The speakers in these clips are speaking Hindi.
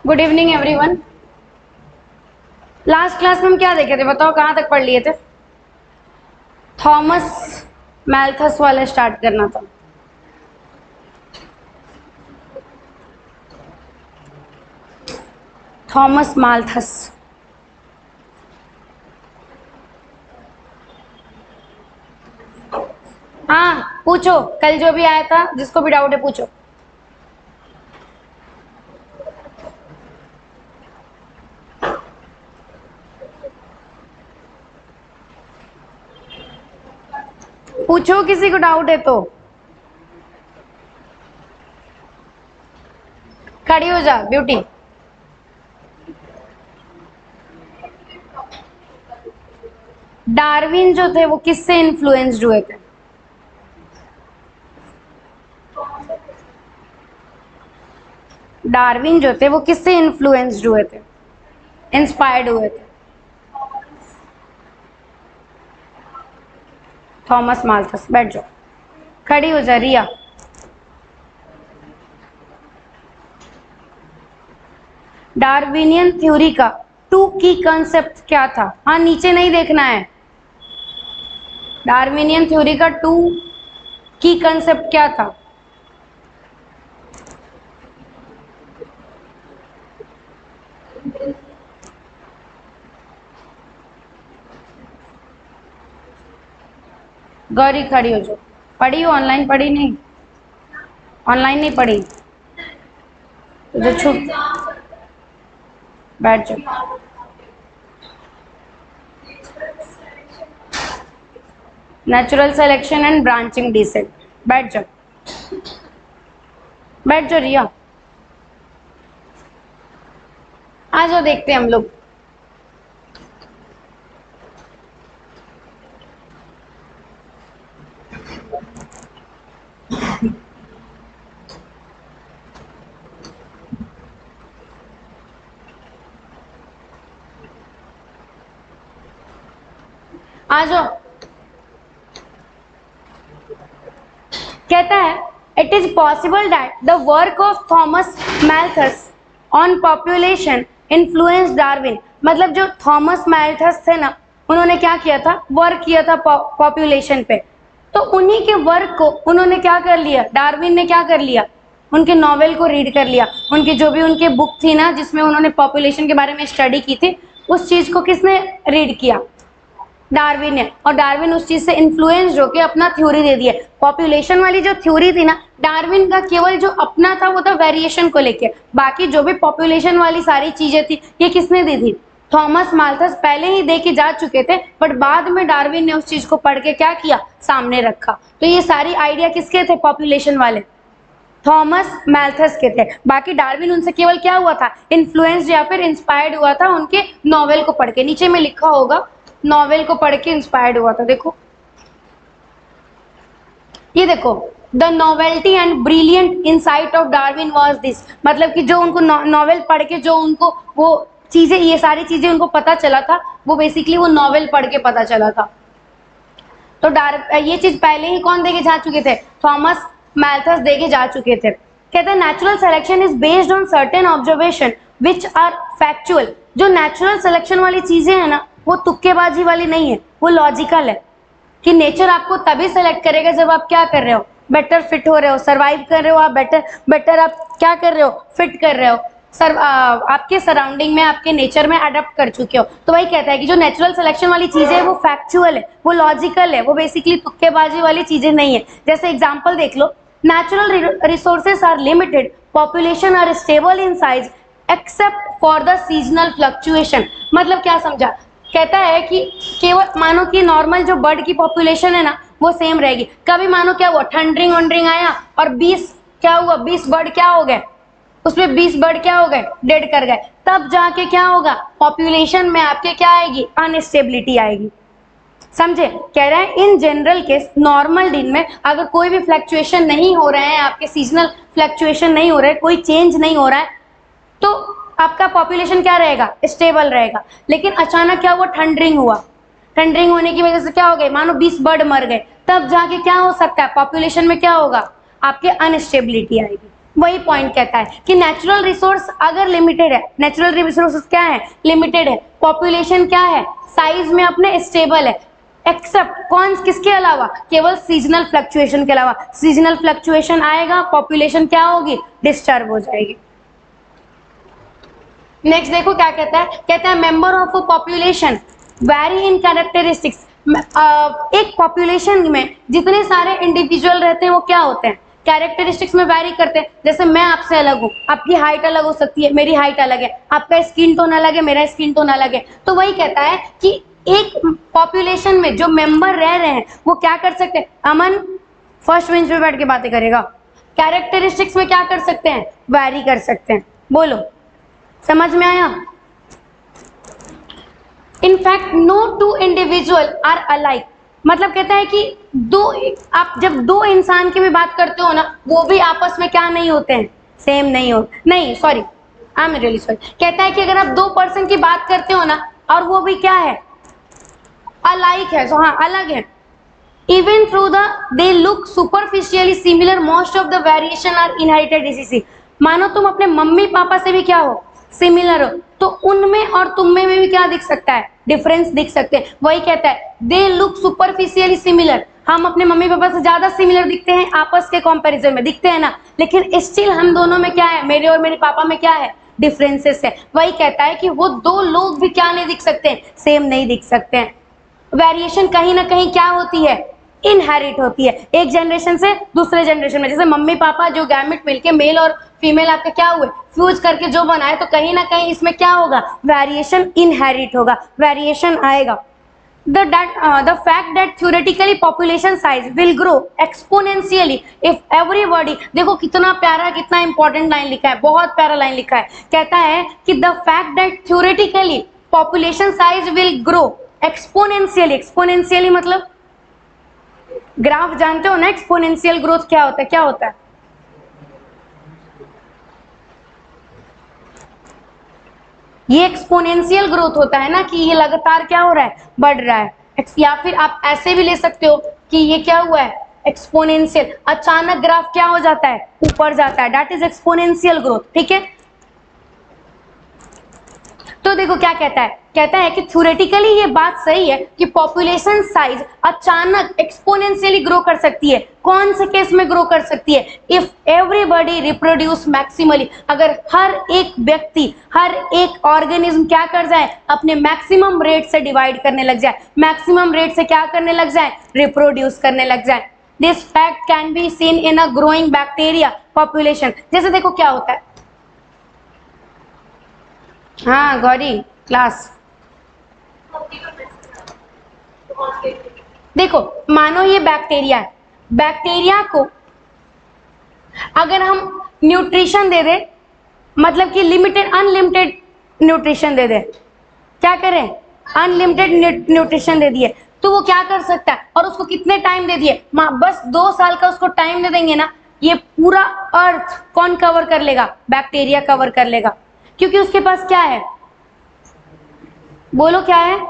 Good evening everyone. Last class में हम क्या देखे थे बताओ, कहाँ तक पढ़ लिए थे? थॉमस मैल्थस वाला स्टार्ट करना था। थॉमस मैल्थस। हाँ पूछो, कल जो भी आया था जिसको भी डाउट है पूछो। पूछो किसी को डाउट है तो। खड़ी हो जा ब्यूटी। डार्विन जो थे वो किससे इन्फ्लुएंस्ड हुए थे? डार्विन जो थे वो किससे इन्फ्लुएंस्ड हुए थे, इंस्पायर्ड हुए थे? थॉमस मैल्थस। बैठ जाओ, खड़ी हो जा रिया। डार्विनियन थ्योरी का टू की कंसेप्ट क्या था? हाँ नीचे नहीं देखना है। डार्विनियन थ्योरी का टू की कंसेप्ट क्या था? गौरी खड़ी हो जाओ। पढ़ी हो ऑनलाइन? पढ़ी नहीं? ऑनलाइन नहीं पढ़ी तो जो छुप बैठ जाओ। Natural selection and branching descent. बैठ जाओ, बैठ जाओ रिया। आ जाओ देखते हैं हम लोग। आ जाओ। कहता है it is possible that the work of Thomas Malthus on population influence Darwin. मतलब जो थॉमस मैल्थस थे ना, उन्होंने क्या किया था, वर्क किया था पॉपुलेशन पे। तो उन्हीं के वर्क को उन्होंने क्या कर लिया, डार्विन ने क्या कर लिया, उनके नॉवेल को रीड कर लिया। उनकी जो भी उनके बुक थी ना जिसमें उन्होंने पॉपुलेशन के बारे में स्टडी की थी, उस चीज को किसने रीड किया? डार्विन ने। और डार्विन उस चीज से इन्फ्लुएंस्ड होकर अपना थ्योरी दे दिया। पॉपुलेशन वाली जो थ्योरी थी ना, डार्विन का केवल जो अपना था वो था वेरिएशन को लेके। बाकी जो भी पॉपुलेशन वाली सारी चीजें थी ये किसने दी थी? थॉमस मैल्थस पहले ही दे के जा चुके थे, बट बाद में डार्विन ने उस चीज को पढ़ के क्या किया, सामने रखा। तो ये सारी आइडिया किसके थे? पॉपुलेशन वाले थॉमस मैल्थस के थे। बाकी डार्विन उनसे केवल क्या हुआ था, इन्फ्लुएंस्ड या फिर इंस्पायर्ड हुआ था उनके नॉवेल को पढ़ के। नीचे में लिखा होगा नॉवेल को पढ़ के इंस्पायर्ड हुआ था। देखो ये देखो, the novelty and brilliant insight of Darwin was this. मतलब कि जो उनको नॉवेल पढ़ के जो उनको वो चीजें, ये सारी चीजें उनको पता चला था, वो बेसिकली वो नॉवेल पढ़ के पता चला था। तो ये चीज पहले ही कौन देके जा चुके थे? थॉमस मैल्थस देके जा चुके थे। कहते हैं natural selection is based on certain observation which are factual. जो नेचुरल सिलेक्शन वाली चीजें है ना, वो तुक्केबाजी वाली नहीं है, वो लॉजिकल है। कि नेचर आपको तभी सेलेक्ट करेगा जब आप क्या कर रहे हो, बेटर फिट हो रहे हो, सर्वाइव कर रहे हो, आप बेटर आप क्या कर रहे हो, फिट कर रहे हो, आपके सराउंडिंग में, आपके नेचर में अडेप्ट कर चुके हो। तो वही कहता है कि जो नेचुरल सिलेक्शन वाली चीजें है वो फैक्चुअल है, वो लॉजिकल है, वो बेसिकली तुक्केबाजी वाली चीजें नहीं है। जैसे एग्जाम्पल देख लो, natural resources are limited, population are stable in size except for the seasonal fluctuation. मतलब क्या समझा? कहता है कि केवल मानो कि नॉर्मल जो बर्ड की पॉपुलेशन है ना वो सेम रहेगी। कभी मानो क्या हुआ, ठंडरिंग वंडरिंग आया और 20 क्या हुआ, 20 बर्ड क्या हो गए, उसमें 20 बर्ड क्या हो गए, डेड कर गए। तब जाके क्या होगा, पॉपुलेशन में आपके क्या आएगी, अनस्टेबिलिटी आएगी। समझे? कह रहे हैं इन जनरल केस नॉर्मल दिन में अगर कोई भी फ्लक्चुएशन नहीं हो रहे हैं, आपके सीजनल फ्लक्चुएशन नहीं हो रहे, कोई चेंज नहीं हो रहा है, तो आपका पॉपुलेशन क्या रहेगा, स्टेबल रहेगा। लेकिन अचानक क्या हुआ, ठंडरिंग हुआ, ठंडरिंग होने की वजह से क्या हो गए, मानो 20 बर्ड मर गए, तब जाके क्या हो सकता है, पॉपुलेशन में क्या होगा, आपके अनस्टेबिलिटी आएगी। वही पॉइंट कहता है कि नेचुरल रिसोर्स अगर लिमिटेड है, नेचुरल रिसोर्सेज क्या है, लिमिटेड है, पॉपुलेशन क्या है, साइज में अपने स्टेबल है, एक्सेप्ट कौन, किसके अलावा, केवल सीजनल फ्लक्चुएशन के अलावा। सीजनल फ्लक्चुएशन आएगा, पॉपुलेशन क्या होगी, डिस्टर्ब हो जाएगी। नेक्स्ट देखो क्या कहता है, कहता है member of a population vary in characteristics. एक पॉपुलेशन में जितने सारे इंडिविजुअल रहते हैं वो क्या होते हैं, कैरेक्टरिस्टिक्स में वैरी करते हैं। जैसे मैं आपसे अलग हूँ, आपकी हाइट अलग हो सकती है, मेरी हाइट अलग है, आपका स्किन टोन अलग है, मेरा स्किन टोन अलग है। तो वही कहता है कि एक पॉपुलेशन में जो मेंबर रह रहे हैं वो क्या कर सकते हैं, अमन फर्स्ट बेंच पे बैठ के बातें करेगा, कैरेक्टरिस्टिक्स में क्या कर सकते हैं, वैरी कर सकते हैं। बोलो समझ में आया। In fact no two individual are alike, मतलब कहता है कि आप जब दो इंसान की भी बात करते हो ना, वो भी आपस में क्या नहीं होते हैं, सेम नहीं हो, नहीं sorry I am really sorry, कहता है कि अगर आप दो पर्सन की बात करते हो ना और वो भी क्या है, अलाइक है, हाँ अलग है, even through the they look superficially similar most of the variation are inherited disease. मानो तुम अपने मम्मी पापा से भी क्या हो, सिमिलर हो, तो उनमें और तुम में भी क्या दिख सकता है, डिफरेंस दिख सकते हैं। वही कहता है दे लुक सुपरफिशियली सिमिलर, हम अपने मम्मी पापा से ज्यादा सिमिलर दिखते हैं, आपस के कंपैरिजन में दिखते हैं ना, लेकिन स्टिल हम दोनों में क्या है, मेरे और मेरे पापा में क्या है, डिफरेंसेस है। वही कहता है कि वो दो लोग भी क्या नहीं दिख सकते हैं, सेम नहीं दिख सकते हैं। वेरिएशन कहीं ना कहीं क्या होती है, इनहेरिट होती है, एक जनरेशन से दूसरे जनरेशन में। जैसे मम्मी पापा जो गैमेट मिलके मेल और फीमेल आपके क्या हुए, फ्यूज करके जो बनाए, तो कहीं ना कहीं इसमें क्या होगा, वेरिएशन इनहेरिट होगा, वेरिएशन आएगा। The fact that theoretically population size will grow exponentially if everybody, देखो कितना प्यारा कितना इंपॉर्टेंट लाइन लिखा है, बहुत प्यारा लाइन लिखा है। कहता है कि the fact that theoretically population size will grow exponentially, exponentially मतलब ग्राफ जानते हो ना, एक्सपोनेंशियल ग्रोथ क्या होता है, क्या होता है, ये एक्सपोनेंशियल ग्रोथ होता है ना, कि ये लगातार क्या हो रहा है, बढ़ रहा है। या फिर आप ऐसे भी ले सकते हो कि ये क्या हुआ है, एक्सपोनेंशियल, अचानक ग्राफ क्या हो जाता है, ऊपर जाता है, दैट इज एक्सपोनेंशियल ग्रोथ। ठीक है, तो देखो क्या कहता है, कहता है कि थ्योरेटिकली ये बात सही है कि पॉपुलेशन साइज अचानक एक्सपोनेंशियली ग्रो कर सकती है। कौन से केस में ग्रो कर सकती है, इफ एवरीबॉडी रिप्रोड्यूस मैक्सिमली, अगर हर एक व्यक्ति, हर एक ऑर्गेनिज्म क्या कर जाए, अपने मैक्सिमम रेट से डिवाइड करने लग जाए, मैक्सिमम रेट से क्या करने लग जाए, रिप्रोड्यूस करने लग जाए। This fact can be seen in a growing bacteria population. जैसे देखो क्या होता है, हाँ गौरी क्लास, देखो मानो ये बैक्टीरिया है, बैक्टीरिया को अगर हम न्यूट्रिशन दे दे, मतलब कि लिमिटेड अनलिमिटेड न्यूट्रिशन दे दे, क्या करें, अनलिमिटेड न्यूट्रिशन दे दिए, तो वो क्या कर सकता है, और उसको कितने टाइम दे दिए, बस 2 साल का उसको टाइम दे देंगे ना, ये पूरा अर्थ कौन कवर कर लेगा, बैक्टीरिया कवर कर लेगा, क्योंकि उसके पास क्या है, बोलो क्या है,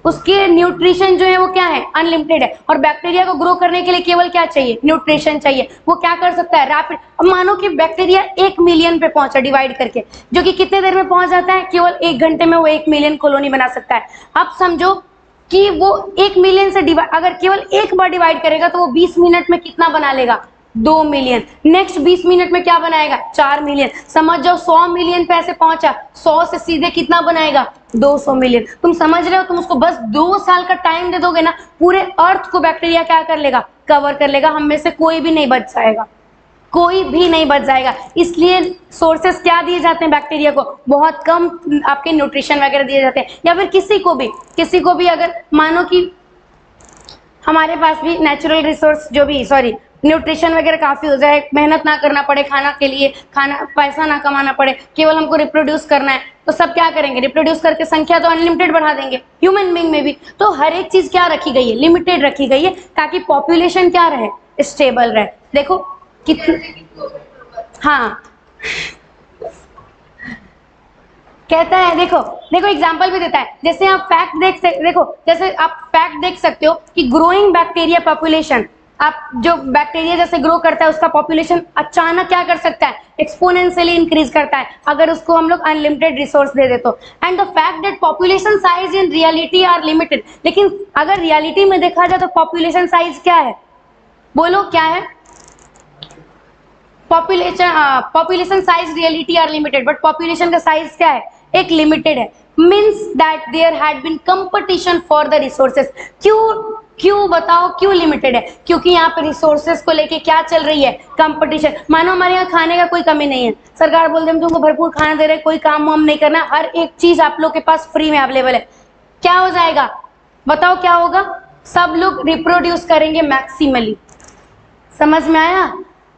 उसके न्यूट्रिशन जो है वो क्या है, अनलिमिटेड है। और बैक्टीरिया को ग्रो करने के लिए केवल क्या चाहिए, न्यूट्रिशन चाहिए। वो क्या कर सकता है, रैपिड। अब मानो कि बैक्टीरिया 1 मिलियन पे पहुंचा डिवाइड करके, जो कि कितने देर में पहुंच जाता है, केवल 1 घंटे में वो 1 मिलियन कॉलोनी बना सकता है। अब समझो कि वो 1 मिलियन से डिवाइड, अगर केवल एक बार डिवाइड करेगा तो वो 20 मिनट में कितना बना लेगा, 2 मिलियन। नेक्स्ट 20 मिनट में क्या बनाएगा, 4 मिलियन। समझ जाओ 100 मिलियन पे ऐसे पहुंचा, 100 से सीधे कितना बनाएगा, 200 मिलियन। तुम समझ रहे हो, तुम उसको बस 2 साल का टाइम दे दोगे ना, पूरे अर्थ को बैक्टीरिया क्या कर लेगा, कवर कर लेगा। हम में से कोई भी नहीं बच जाएगा, कोई भी नहीं बच जाएगा। इसलिए सोर्सेस क्या दिए जाते हैं बैक्टीरिया को, बहुत कम आपके न्यूट्रिशन वगैरह दिए जाते हैं। या फिर किसी को भी अगर मानो कि हमारे पास भी नेचुरल रिसोर्स जो भी न्यूट्रिशन वगैरह काफी हो जाए, मेहनत ना करना पड़े खाना के लिए, पैसा ना कमाना पड़े, केवल हमको रिप्रोड्यूस करना है, तो सब क्या करेंगे, रिप्रोड्यूस करके संख्या तो अनलिमिटेड बढ़ा देंगे। ह्यूमन बीइंग में भी तो हर एक चीज क्या रखी गई है, लिमिटेड रखी गई है, ताकि पॉपुलेशन क्या रहे, स्टेबल रहे। देखो कितने, हाँ कहता है, देखो एग्जांपल भी देता है। जैसे आप फैक्ट देख सकते हो कि ग्रोइंग बैक्टीरिया पॉपुलेशन आप जो बैक्टीरिया जैसे ग्रो करता है उसका पॉपुलेशन अचानक क्या कर सकता है, एक्सपोनेंशियली इंक्रीज करता है अगर उसको हम लोग अनलिमिटेड रिसोर्स दे दे तो। And the fact that population size in reality are limited, लेकिन अगर रियलिटी में देखा जाए तो पॉपुलेशन साइज क्या है, बोलो क्या है, population size reality are limited, but population का साइज क्या है, एक लिमिटेड है। Means that there had been competition for the resources. क्यों बताओ क्यों लिमिटेड है, क्योंकि यहाँ पे रिसोर्सेज को लेके क्या चल रही है, कंपटीशन। मानो हमारे यहाँ खाने का कोई कमी नहीं है, सरकार बोल दे हम तुमको भरपूर खाना दे रहे, कोई काम वाम नहीं करना, हर एक चीज आप लोग के पास फ्री में अवेलेबल है, क्या हो जाएगा बताओ, क्या होगा, सब लोग रिप्रोड्यूस करेंगे मैक्सिमली। समझ में आया,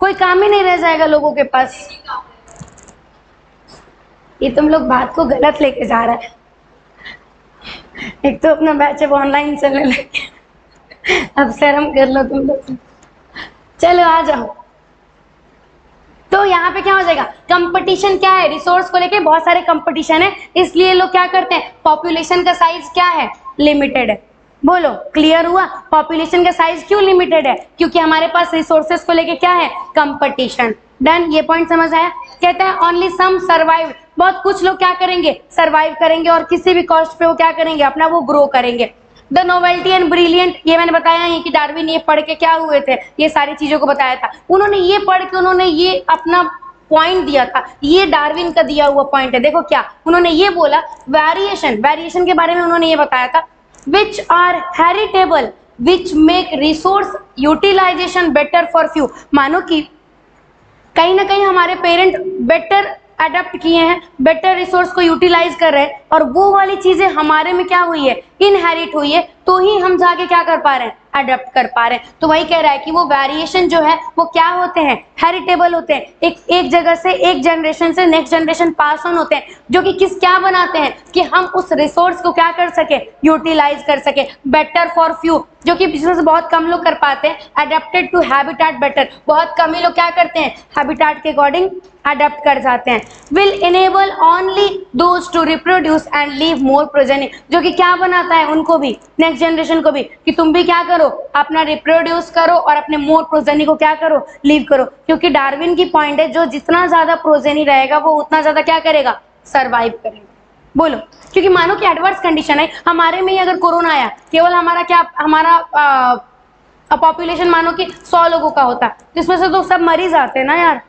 कोई काम ही नहीं रह जाएगा लोगों के पास। ये तुम लोग बात को गलत लेके जा रहा है। एक तो अपना बैच अब ऑनलाइन चलने लगे, अब शर्म कर लो तुम लोग, चलो आ जाओ। तो यहाँ पे क्या हो जाएगा, कंपटीशन क्या है, रिसोर्स को लेके बहुत सारे कंपटीशन है, इसलिए लोग क्या करते हैं, पॉपुलेशन का साइज क्या है, लिमिटेड है। बोलो क्लियर हुआ, पॉपुलेशन का साइज क्यों लिमिटेड है, क्योंकि हमारे पास रिसोर्सेज को लेके क्या है, कंपटीशन। डन, ये पॉइंट समझ आया। कहते हैं ओनली सम सर्वाइव, बहुत कुछ लोग क्या करेंगे, सर्वाइव करेंगे और किसी भी कॉस्ट पे वो क्या करेंगे, अपना वो ग्रो करेंगे। द नोवेल्टी एंड ब्रिलियंट, ये मैंने बताया है कि डार्विन ये पढ़ के क्या हुए थे, ये सारी चीजों को बताया था उन्होंने, ये पढ़ के उन्होंने ये अपना पॉइंट दिया था, ये डार्विन का दिया हुआ पॉइंट है। देखो क्या उन्होंने ये बोला, वेरिएशन के बारे में उन्होंने ये बताया था, which are heritable which make resource utilization better for few। मानो कि कहीं ना कहीं हमारे पेरेंट बेटर अडेप्ट किए हैं, बेटर रिसोर्स को यूटिलाइज कर रहे हैं, और वो वाली चीजें हमारे में क्या हुई है, इनहेरिट हुई है, तो ही हम जाके क्या कर पा रहे हैं, अडेप्ट कर पा रहे हैं। तो वही कह रहा है कि वो वेरिएशन जो है वो क्या होते हैं, हेरिटेबल होते हैं, एक जगह से एक जनरेशन से नेक्स्ट जनरेशन पास ऑन होते हैं, जो कि क्या बनाते हैं कि हम उस रिसोर्स को क्या कर सके, यूटिलाइज कर सके, बेटर फॉर फ्यू, जो कि जिसमें से बहुत कम लोग कर पाते हैं, अडेप्टेड टू हैबिटेट बेटर, बहुत कम ही लोग क्या करते हैं, हैबिटेट के अकॉर्डिंग अडेप्ट कर जाते हैं। Will enable only those two reproduce and leave more progeny, जो कि क्या बनाता है उनको भी, नेक्स्ट जनरेशन को भी, कि तुम भी क्या करो, अपना रिप्रोड्यूस करो और अपने मोर प्रोजेनी को क्या करो, लीव करो। क्योंकि डार्विन की पॉइंट है, जो जितना ज्यादा प्रोजेनी रहेगा वो उतना ज्यादा क्या करेगा, सर्वाइव करेगा। बोलो, क्योंकि मानो कि एडवर्स कंडीशन है, हमारे में ही अगर कोरोना आया, केवल हमारा क्या, हमारा पॉपुलेशन मानो कि 100 लोगों का होता, जिसमें से तो सब मरीज आते हैं ना यार,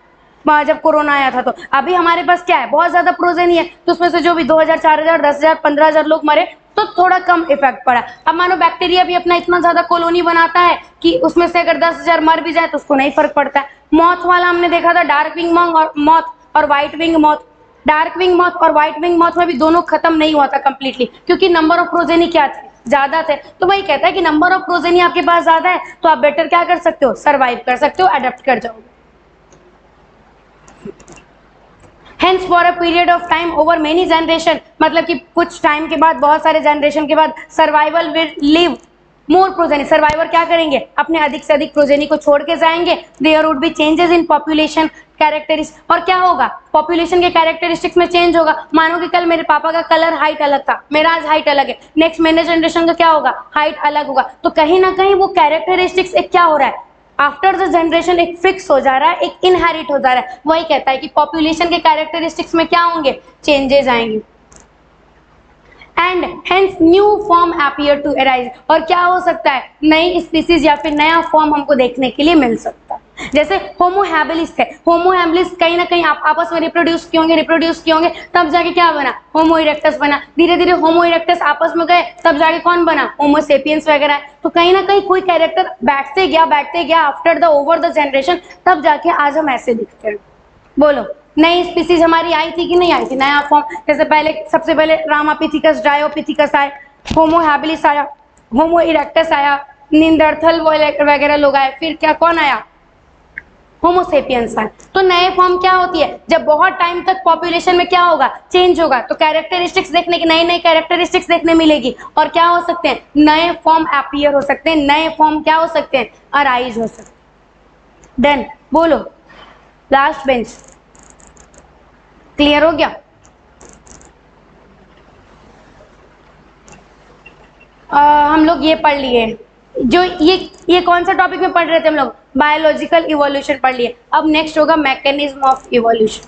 जब कोरोना आया था। तो अभी हमारे पास क्या है, बहुत ज्यादा प्रोजेनी है, तो उसमें से जो भी 2000, 4000, 10,000, 15,000 लोग मरे तो थोड़ा कम इफेक्ट पड़ा। अब मानो बैक्टीरिया भी अपना इतना ज्यादा कॉलोनी बनाता है कि उसमें से अगर 10,000 मर भी जाए तो उसको नहीं फर्क पड़ता है। मॉथ वाला हमने देखा था, डार्क विंग मॉथ और white wing moth, dark wing moth और व्हाइट विंग मॉथ में भी दोनों खत्म नहीं हुआ था कंप्लीटली, क्योंकि नंबर ऑफ प्रोजेनी क्या थे, ज्यादा थे। तो वही कहता है कि नंबर ऑफ प्रोजेनी आपके पास ज्यादा है तो आप बेटर क्या कर सकते हो, सर्वाइव कर सकते हो, अडेप्ट कर जाओगे। Hence for a period of time over many generation, मतलब कि कुछ टाइम के बाद, बहुत सारे जनरेशन के बाद, survival will live more progeny, survivor क्या करेंगे, अपने अधिक से अधिक प्रोजेनी को छोड़ के जाएंगे। There would be changes in population characteristics, और क्या होगा, पॉपुलेशन के कैरेक्टरिस्टिक्स में चेंज होगा। मानो कि कल मेरे पापा का कलर हाइट अलग था, मेरा आज हाइट अलग है, नेक्स्ट मेरे जनरेशन का क्या होगा, हाइट अलग होगा। तो कहीं ना कहीं वो कैरेक्टरिस्टिक्स एक क्या हो रहा है, आफ्टर द जनरेशन एक फिक्स हो जा रहा है, एक इनहेरिट हो जा रहा है। वही कहता है कि पॉपुलेशन के कैरेक्टरिस्टिक्स में क्या होंगे, चेंजेस आएंगे। And hence new form appear to arise, और क्या हो सकता है, नई स्पीसीज या फिर नया फॉर्म हमको देखने के लिए मिल सकता है। जैसे होमो हैबिलिस थे, होमो हैबिलिस कहीं ना कहीं आपस में रिप्रोड्यूस किए होंगे, तब जाके क्या बना, होमो इरेक्टस बना। धीरे धीरे होमो इरेक्टस आपस में गए, तब जाके कौन बना, होमो सेपियंस वगैरह। तो कहीं ना कहीं कोई कैरेक्टर बैठते गया after the over the generation, तब जाके आज हम ऐसे दिखते हैं। बोलो, नई स्पीसीज हमारी आई थी कि नहीं आई थी, नया फॉर्म। जैसे पहले, सबसे पहले रामापिथिकस, डायोपिथिकस आए, होमो हैबिलिस आया, होमो इरेक्टस आया, निंदरथल वगैरह लोग आए, फिर क्या कौन आया, होमो सेपियंस आए। तो नए फॉर्म क्या होती है, जब बहुत टाइम तक पॉपुलेशन में क्या होगा, चेंज होगा, तो कैरेक्टरिस्टिक्स देखने की, नई नई कैरेक्टरिस्टिक्स देखने मिलेगी, और क्या हो सकते हैं, नए फॉर्म अपीयर हो सकते हैं, नए फॉर्म क्या हो सकते हैं, अराइज हो सकते हैं। डन, बोलो, लास्ट बेंच क्लियर हो गया। हम लोग ये पढ़ लिए, जो ये कौन सा टॉपिक में पढ़ रहे थे हम लोग? बायोलॉजिकल इवोल्यूशन पढ़ लिए। अब नेक्स्ट होगा मैकेनिज्म ऑफ इवोल्यूशन।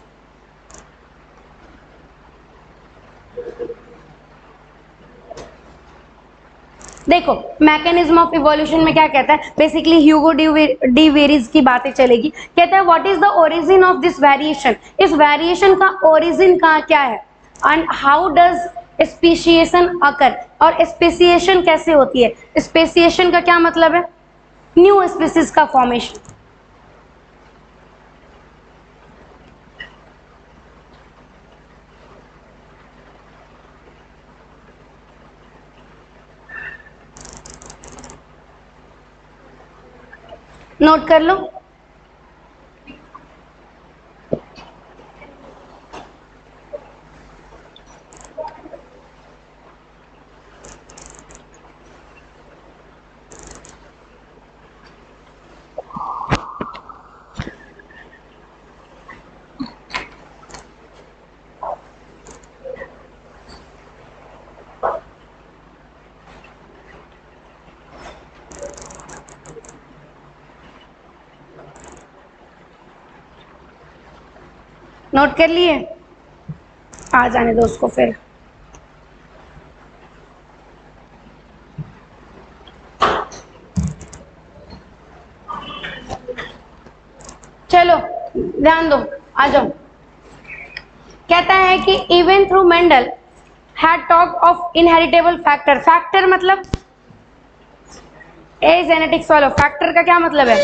देखो मैकेनिज्म ऑफ इवोल्यूशन में क्या कहता है, बेसिकली ह्यूगो डी वेरीज की बातें चलेगी। कहता है what is the origin of this variation, इस वेरिएशन का ओरिजिन का क्या है, एंड हाउ डज स्पेसिएशन अकर, और स्पेसिएशन कैसे होती है। स्पेसिएशन का क्या मतलब है? न्यू स्पीसीज का फॉर्मेशन। नोट कर लो। नोट कर लिए? आ जाने दो उसको फिर। चलो ध्यान दो, आ जाओ। कहता है कि even through Mendel had talk of inheritable factor. Factor मतलब ए जेनेटिक्स वालों, फैक्टर का क्या मतलब है?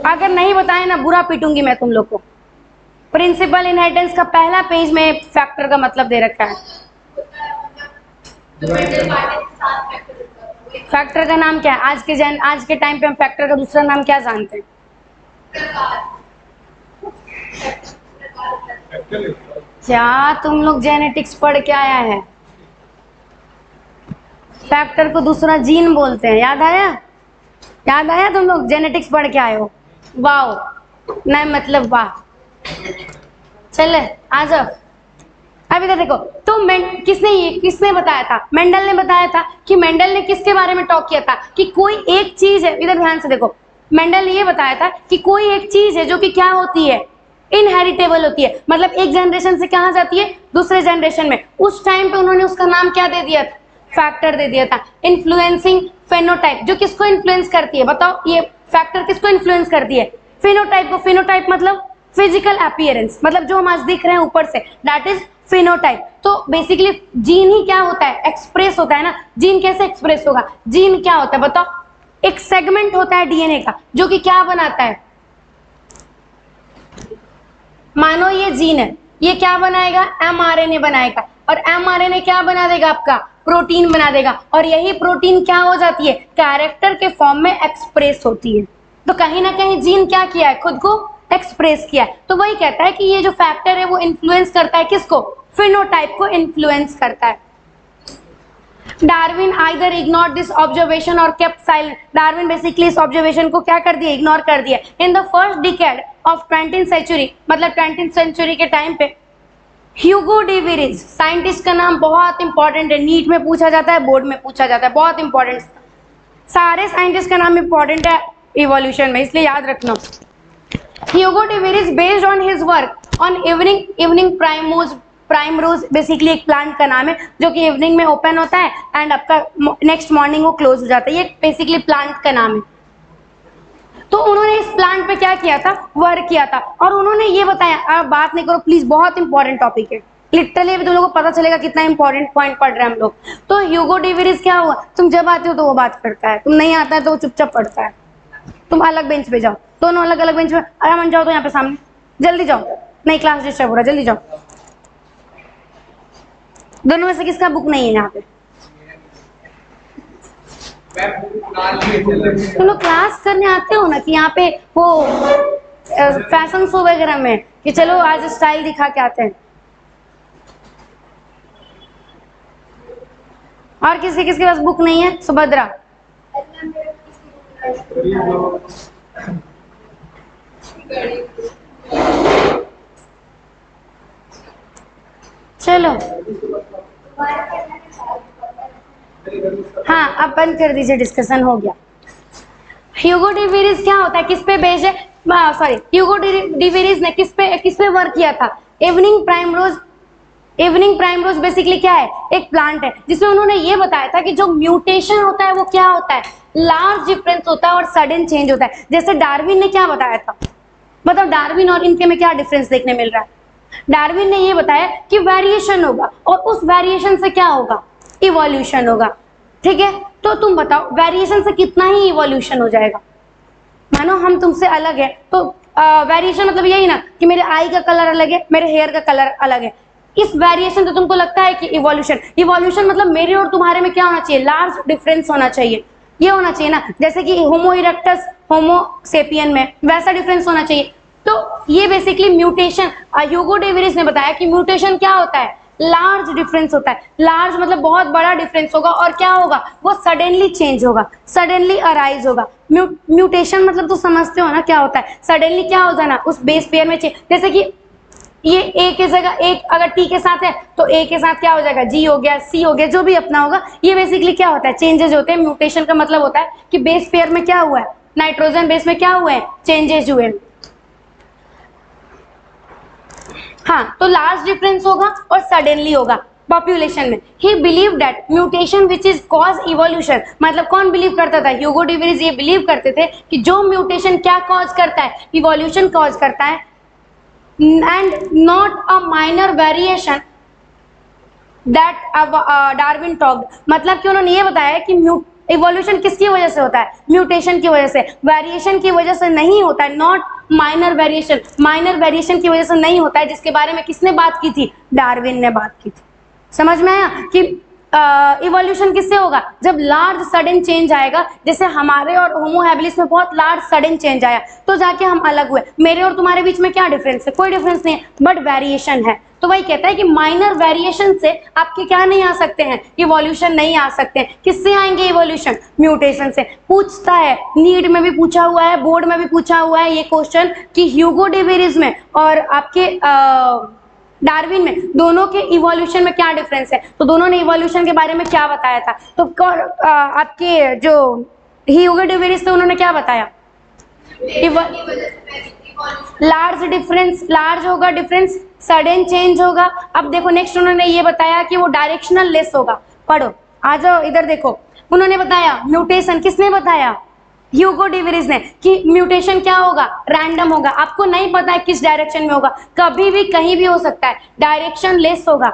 अगर नहीं बताए ना बुरा पीटूंगी मैं तुम लोग को। प्रिंसिपल इनहेरिटेंस का पहला पेज में फैक्टर का मतलब दे रखा है। फैक्टर का नाम क्या है? आज के टाइम पे हम फैक्टर का दूसरा नाम क्या जानते हैं? क्या तुम लोग जेनेटिक्स पढ़ के आया है? फैक्टर को दूसरा जीन बोलते हैं। याद आया? याद आया? तुम लोग जेनेटिक्स पढ़ के आए हो। वाओ, नहीं मतलब वाह। चले आ जाओ। अब इधर देखो, तो किसने बताया था? मेंडल ने बताया था। कि मेंडल ने किसके बारे में टॉक किया था? कि कोई एक चीज है, इधर ध्यान से देखो, मेंडल ने ये बताया था कि कोई एक चीज है जो कि क्या होती है, इनहेरिटेबल होती है। मतलब एक जनरेशन से कहाँ जाती है? दूसरे जनरेशन में। उस टाइम पे उन्होंने उसका नाम क्या दे दिया था? फैक्टर दे दिया था। इन्फ्लुएंसिंग फेनोटाइप, जो किसको इन्फ्लुएंस करती है? बताओ, ये फैक्टर किसको इन्फ्लुएंस करती है? फेनोटाइप को। फेनोटाइप मतलब फिजिकल अपीयरेंस, मतलब जो हम आज दिख रहे हैं ऊपर से, दैट इज फिनोटाइप। तो बेसिकली जीन ही क्या होता है? एक्सप्रेस होता है ना। जीन कैसे एक्सप्रेस होगा? जीन क्या होता है बताओ? एक सेगमेंट होता है डीएनए का जो कि क्या बनाता है? मानो ये जीन है, ये क्या बनाएगा? एमआरएनए बनाएगा। और एमआरएनए क्या बना देगा? आपका प्रोटीन बना देगा। और यही प्रोटीन क्या हो जाती है? कैरेक्टर के फॉर्म में एक्सप्रेस होती है। तो कहीं ना कहीं जीन क्या किया है? खुद को एक्सप्रेस किया है। तो वही कहता है कि ये जो फैक्टर है वो इन्फ्लुएंस करता है किसको? फिनोटाइप को इन्फ्लुएंस करता है। Darwin either ignore this observation or kept silent. Darwin basically इस ऑब्जर्वेशन को क्या कर दिया? इग्नोर कर दिया। In the first decade of 20th century, मतलब 20th सेंचुरी के टाइम पे ह्यूगो डी वेरीज, साइंटिस्ट का नाम बहुत इंपॉर्टेंट है, नीट में पूछा जाता है, बोर्ड में पूछा जाता है, बहुत इंपॉर्टेंट। सारे साइंटिस्ट का नाम इंपॉर्टेंट है इवोल्यूशन में, इसलिए याद रखना। Hugo de varies based on his work on evening primrose, basically एक प्लांट का नाम है जो कि इवनिंग में ओपन होता है एंड आपका नेक्स्ट मॉर्निंग वो क्लोज हो जाता है। ये बेसिकली प्लांट का नाम है। तो उन्होंने इस प्लांट पे क्या किया था? वर्क किया था। और उन्होंने ये बताया, आप बात नहीं करो प्लीज, बहुत इंपॉर्टेंट टॉपिक है। लिटरली अभी तुम लोगों को पता चलेगा कितना इंपॉर्टेंट पॉइंट पढ़ रहे हैं हम लोग। तो ह्यूगो डी वेरीज क्या हुआ? तुम जब आते हो तो वो बात करता है, तुम नहीं आता है तो वो चुपचाप पढ़ता है। तुम अलग बेंच पे जाओ, दोनों अलग अलग बेंच पे आराम जाओ। तो यहाँ पे सामने जल्दी जाओ, नहीं क्लास डिस्टर्ब हो रहा है, जल्दी जाओ। दोनों में से किसका बुक नहीं है यहाँ पे? तुम लोग क्लास करने आते हो ना कि यहाँ पे वो फैशन शो वगैरह में कि चलो आज स्टाइल दिखा के आते हैं। और किसके पास बुक नहीं है? सुभद्रा, चलो हाँ अब बंद कर दीजिए, डिस्कशन हो गया। ह्यूगो डी वेरिस क्या होता है, किस पे बेस्ड है, सॉरी ह्यूगो डी वेरिस ने किस पे वर्क किया था, evening primrose. Evening primrose basically क्या है, एक प्लांट है जिसमें उन्होंने ये बताया था कि जो म्यूटेशन होता है वो क्या होता है, लार्ज डिफरेंस होता है और सडन चेंज होता है। जैसे डार्विन ने क्या बताया था, मतलब डार्विन और इनके में क्या डिफरेंस देखने मिल रहा है, डार्विन ने ये बताया कि वेरिएशन होगा और उस वेरिएशन से क्या होगा, इवोल्यूशन होगा। ठीक है, तो तुम बताओ वेरिएशन से कितना ही इवोल्यूशन हो जाएगा, मानो हम तुमसे अलग है तो वेरिएशन मतलब यही ना कि मेरे आई का कलर अलग है, मेरे हेयर का कलर अलग है, इस वेरिएशन तो तुमको लगता है कि इवोल्यूशन, इवोल्यूशन मतलब मेरे और तुम्हारे में क्या होना चाहिए, लार्ज डिफरेंस होना चाहिए, ये होना चाहिए ना, जैसे कि होमो इरेक्टस होमो सेपियन में वैसा डिफरेंस होना चाहिए। तो ये basically mutation, Hugo de Vries ने बताया कि म्यूटेशन क्या होता है, लार्ज डिफरेंस होता है, लार्ज मतलब बहुत बड़ा डिफरेंस होगा और क्या होगा, वो सडनली चेंज होगा, सडनली अराइज होगा। म्यूटेशन मतलब तो समझते हो ना क्या होता है, सडनली क्या हो जाना उस बेस पेयर में चेंज, जैसे कि ये ए के जगह एक अगर टी के साथ है तो ए के साथ क्या हो जाएगा, जी हो गया, सी हो गया, जो भी अपना होगा, ये बेसिकली क्या होता है, चेंजेस होते हैं। म्यूटेशन का मतलब होता है कि बेस पेयर में क्या हुआ है, नाइट्रोजन बेस में क्या हुए हैं, चेंजेस हुए हैं। हाँ, तो लार्ज डिफरेंस होगा और सडनली होगा पॉपुलेशन में। ही believe that mutation which is cause evolution, मतलब कौन बिलीव करता था, ह्यूगो डी वेरिस ये बिलीव करते थे कि जो म्यूटेशन क्या कॉज करता है, इवोल्यूशन कॉज करता है, and not a minor variation that Darwin talked, मतलब कि उन्होंने ये बताया कि इवोल्यूशन किसकी वजह से होता है, म्यूटेशन की वजह से, वेरिएशन की वजह से नहीं होता है, not minor variation, minor variation की वजह से नहीं होता है, जिसके बारे में किसने बात की थी, डार्विन ने बात की थी। समझ में आया कि इवोल्यूशन किससे होगा, जब लार्ज सडन चेंज आएगा, जैसे हमारे और होमो हैबिलिस में बहुत लार्ज सडन चेंज आया तो जाके हम अलग हुए, मेरे और तुम्हारे बीच में क्या डिफरेंस है, कोई डिफरेंस नहीं है, बट वेरिएशन है। तो वही कहता है कि माइनर वेरिएशन से आपके क्या नहीं आ सकते हैं, इवोल्यूशन नहीं आ सकते हैं। किससे आएंगे इवोल्यूशन, म्यूटेशन से। पूछता है, नीट में भी पूछा हुआ है, बोर्ड में भी पूछा हुआ है ये क्वेश्चन कि ह्यूगो डी वेरिस में और आपके डार्विन में दोनों के इवोल्यूशन में क्या डिफरेंस है, तो दोनों ने इवोल्यूशन के बारे में क्या बताया था, तो आपके जो ह्यूगो डी वेरिस थे उन्होंने क्या बताया, लार्ज डिफरेंस, लार्ज होगा डिफरेंस, सडन चेंज होगा। अब देखो नेक्स्ट उन्होंने ये बताया कि वो डायरेक्शनल लेस होगा। पढ़ो, आ जाओ इधर देखो, उन्होंने बताया म्यूटेशन, किसने बताया, ह्यूगो डी वेरिस ने, कि म्यूटेशन क्या होगा, रैंडम होगा, आपको नहीं पता है किस डायरेक्शन में होगा, कभी भी कहीं भी हो सकता है, डायरेक्शन लेस होगा।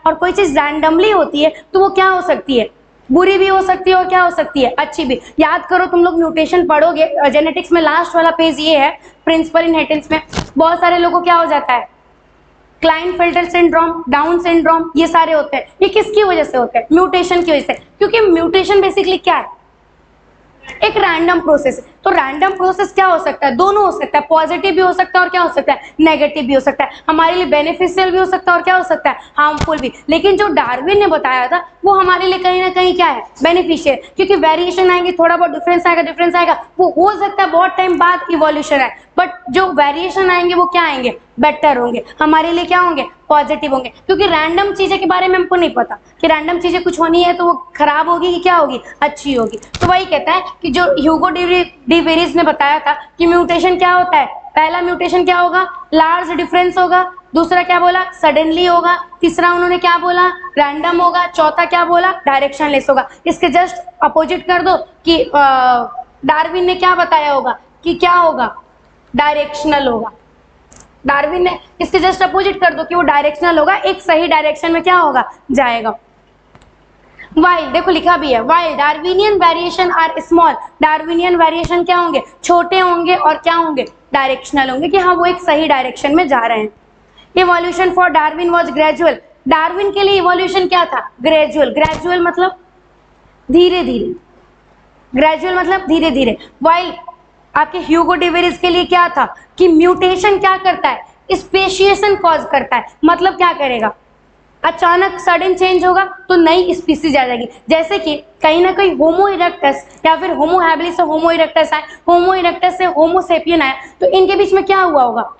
और कोई चीज रैंडमली होती है तो वो क्या हो सकती है, बुरी भी हो सकती है और क्या हो सकती है, अच्छी भी। याद करो तुम लोग म्यूटेशन पढ़ोगे जेनेटिक्स में, लास्ट वाला पेज ये है प्रिंसिपल इनहेरिटेंस में, बहुत सारे लोगों को क्या हो जाता है, क्लाइनफेल्टर सिंड्रोम, डाउन सिंड्रोम, ये सारे होते हैं। ये किसकी वजह से होते हैं, म्यूटेशन की वजह से, क्योंकि म्यूटेशन बेसिकली क्या है, एक रैंडम प्रोसेस है। तो रैंडम प्रोसेस क्या हो सकता है, दोनों हो सकता है, पॉजिटिव भी हो सकता है और क्या हो सकता है, नेगेटिव भी हो सकता है, हमारे लिए बेनिफिशियल भी हो सकता है और क्या हो सकता है, हार्मफुल भी। लेकिन जो डार्विन ने बताया था वो हमारे लिए कहीं ना कहीं क्या है, बेनिफिशियल, क्योंकि वेरिएशन आएंगे, थोड़ा बहुत डिफरेंस आएगा, वो हो सकता है बहुत टाइम बाद इवोल्यूशन आए, बट जो वेरिएशन आएंगे वो क्या आएंगे, बेटर होंगे, हमारे लिए क्या होंगे, पॉजिटिव होंगे। क्योंकि रैंडम चीजें के बारे में हमको नहीं पता कि रैंडम चीजें कुछ होनी है तो वो खराब होगी कि क्या होगी, अच्छी होगी। तो वही कहता है कि जो ह्यूगो डी वेरिस ने बताया था कि म्यूटेशन क्या होता है, पहला म्यूटेशन क्या होगा, लार्ज डिफरेंस होगा, दूसरा क्या बोला, सडनली होगा, तीसरा उन्होंने क्या बोला, रैंडम होगा, चौथा क्या बोला, डायरेक्शनलेस होगा। इसके जस्ट अपोजिट कर दो कि डार्विन ने क्या बताया होगा कि क्या होगा, डायरेक्शनल होगा। डार्विन ने इसके जस्ट अपोजिट कर दो कि वो डायरेक्शनल होगा, एक सही डायरेक्शन में क्या होगा, जाएगा। वाइल, देखो लिखा भी है, while Darwinian variation are small, Darwinian variation क्या होंगे, छोटे होंगे और क्या होंगे, डायरेक्शनल होंगे, कि हाँ वो एक सही डायरेक्शन में जा रहे हैं। Evolution for Darwin was gradual, Darwin के लिए इवोल्यूशन क्या था, ग्रेजुअल, ग्रेजुअल मतलब धीरे धीरे, ग्रेजुअल मतलब धीरे धीरे। वाइल आपके ह्यूगो डी वेरिस के लिए क्या था कि म्यूटेशन क्या करता है, स्पेशिएशन कॉज करता है, मतलब क्या करेगा, अचानक सडन चेंज होगा तो नई स्पीसीज आ जाएगी। जैसे कि कहीं ना कहीं होमो इरेक्टस या फिर होमो हैबिलिस से होमो इरेक्टस आए, होमो इरेक्टस से होमो सेपियन आया, तो इनके बीच में क्या हुआ होगा,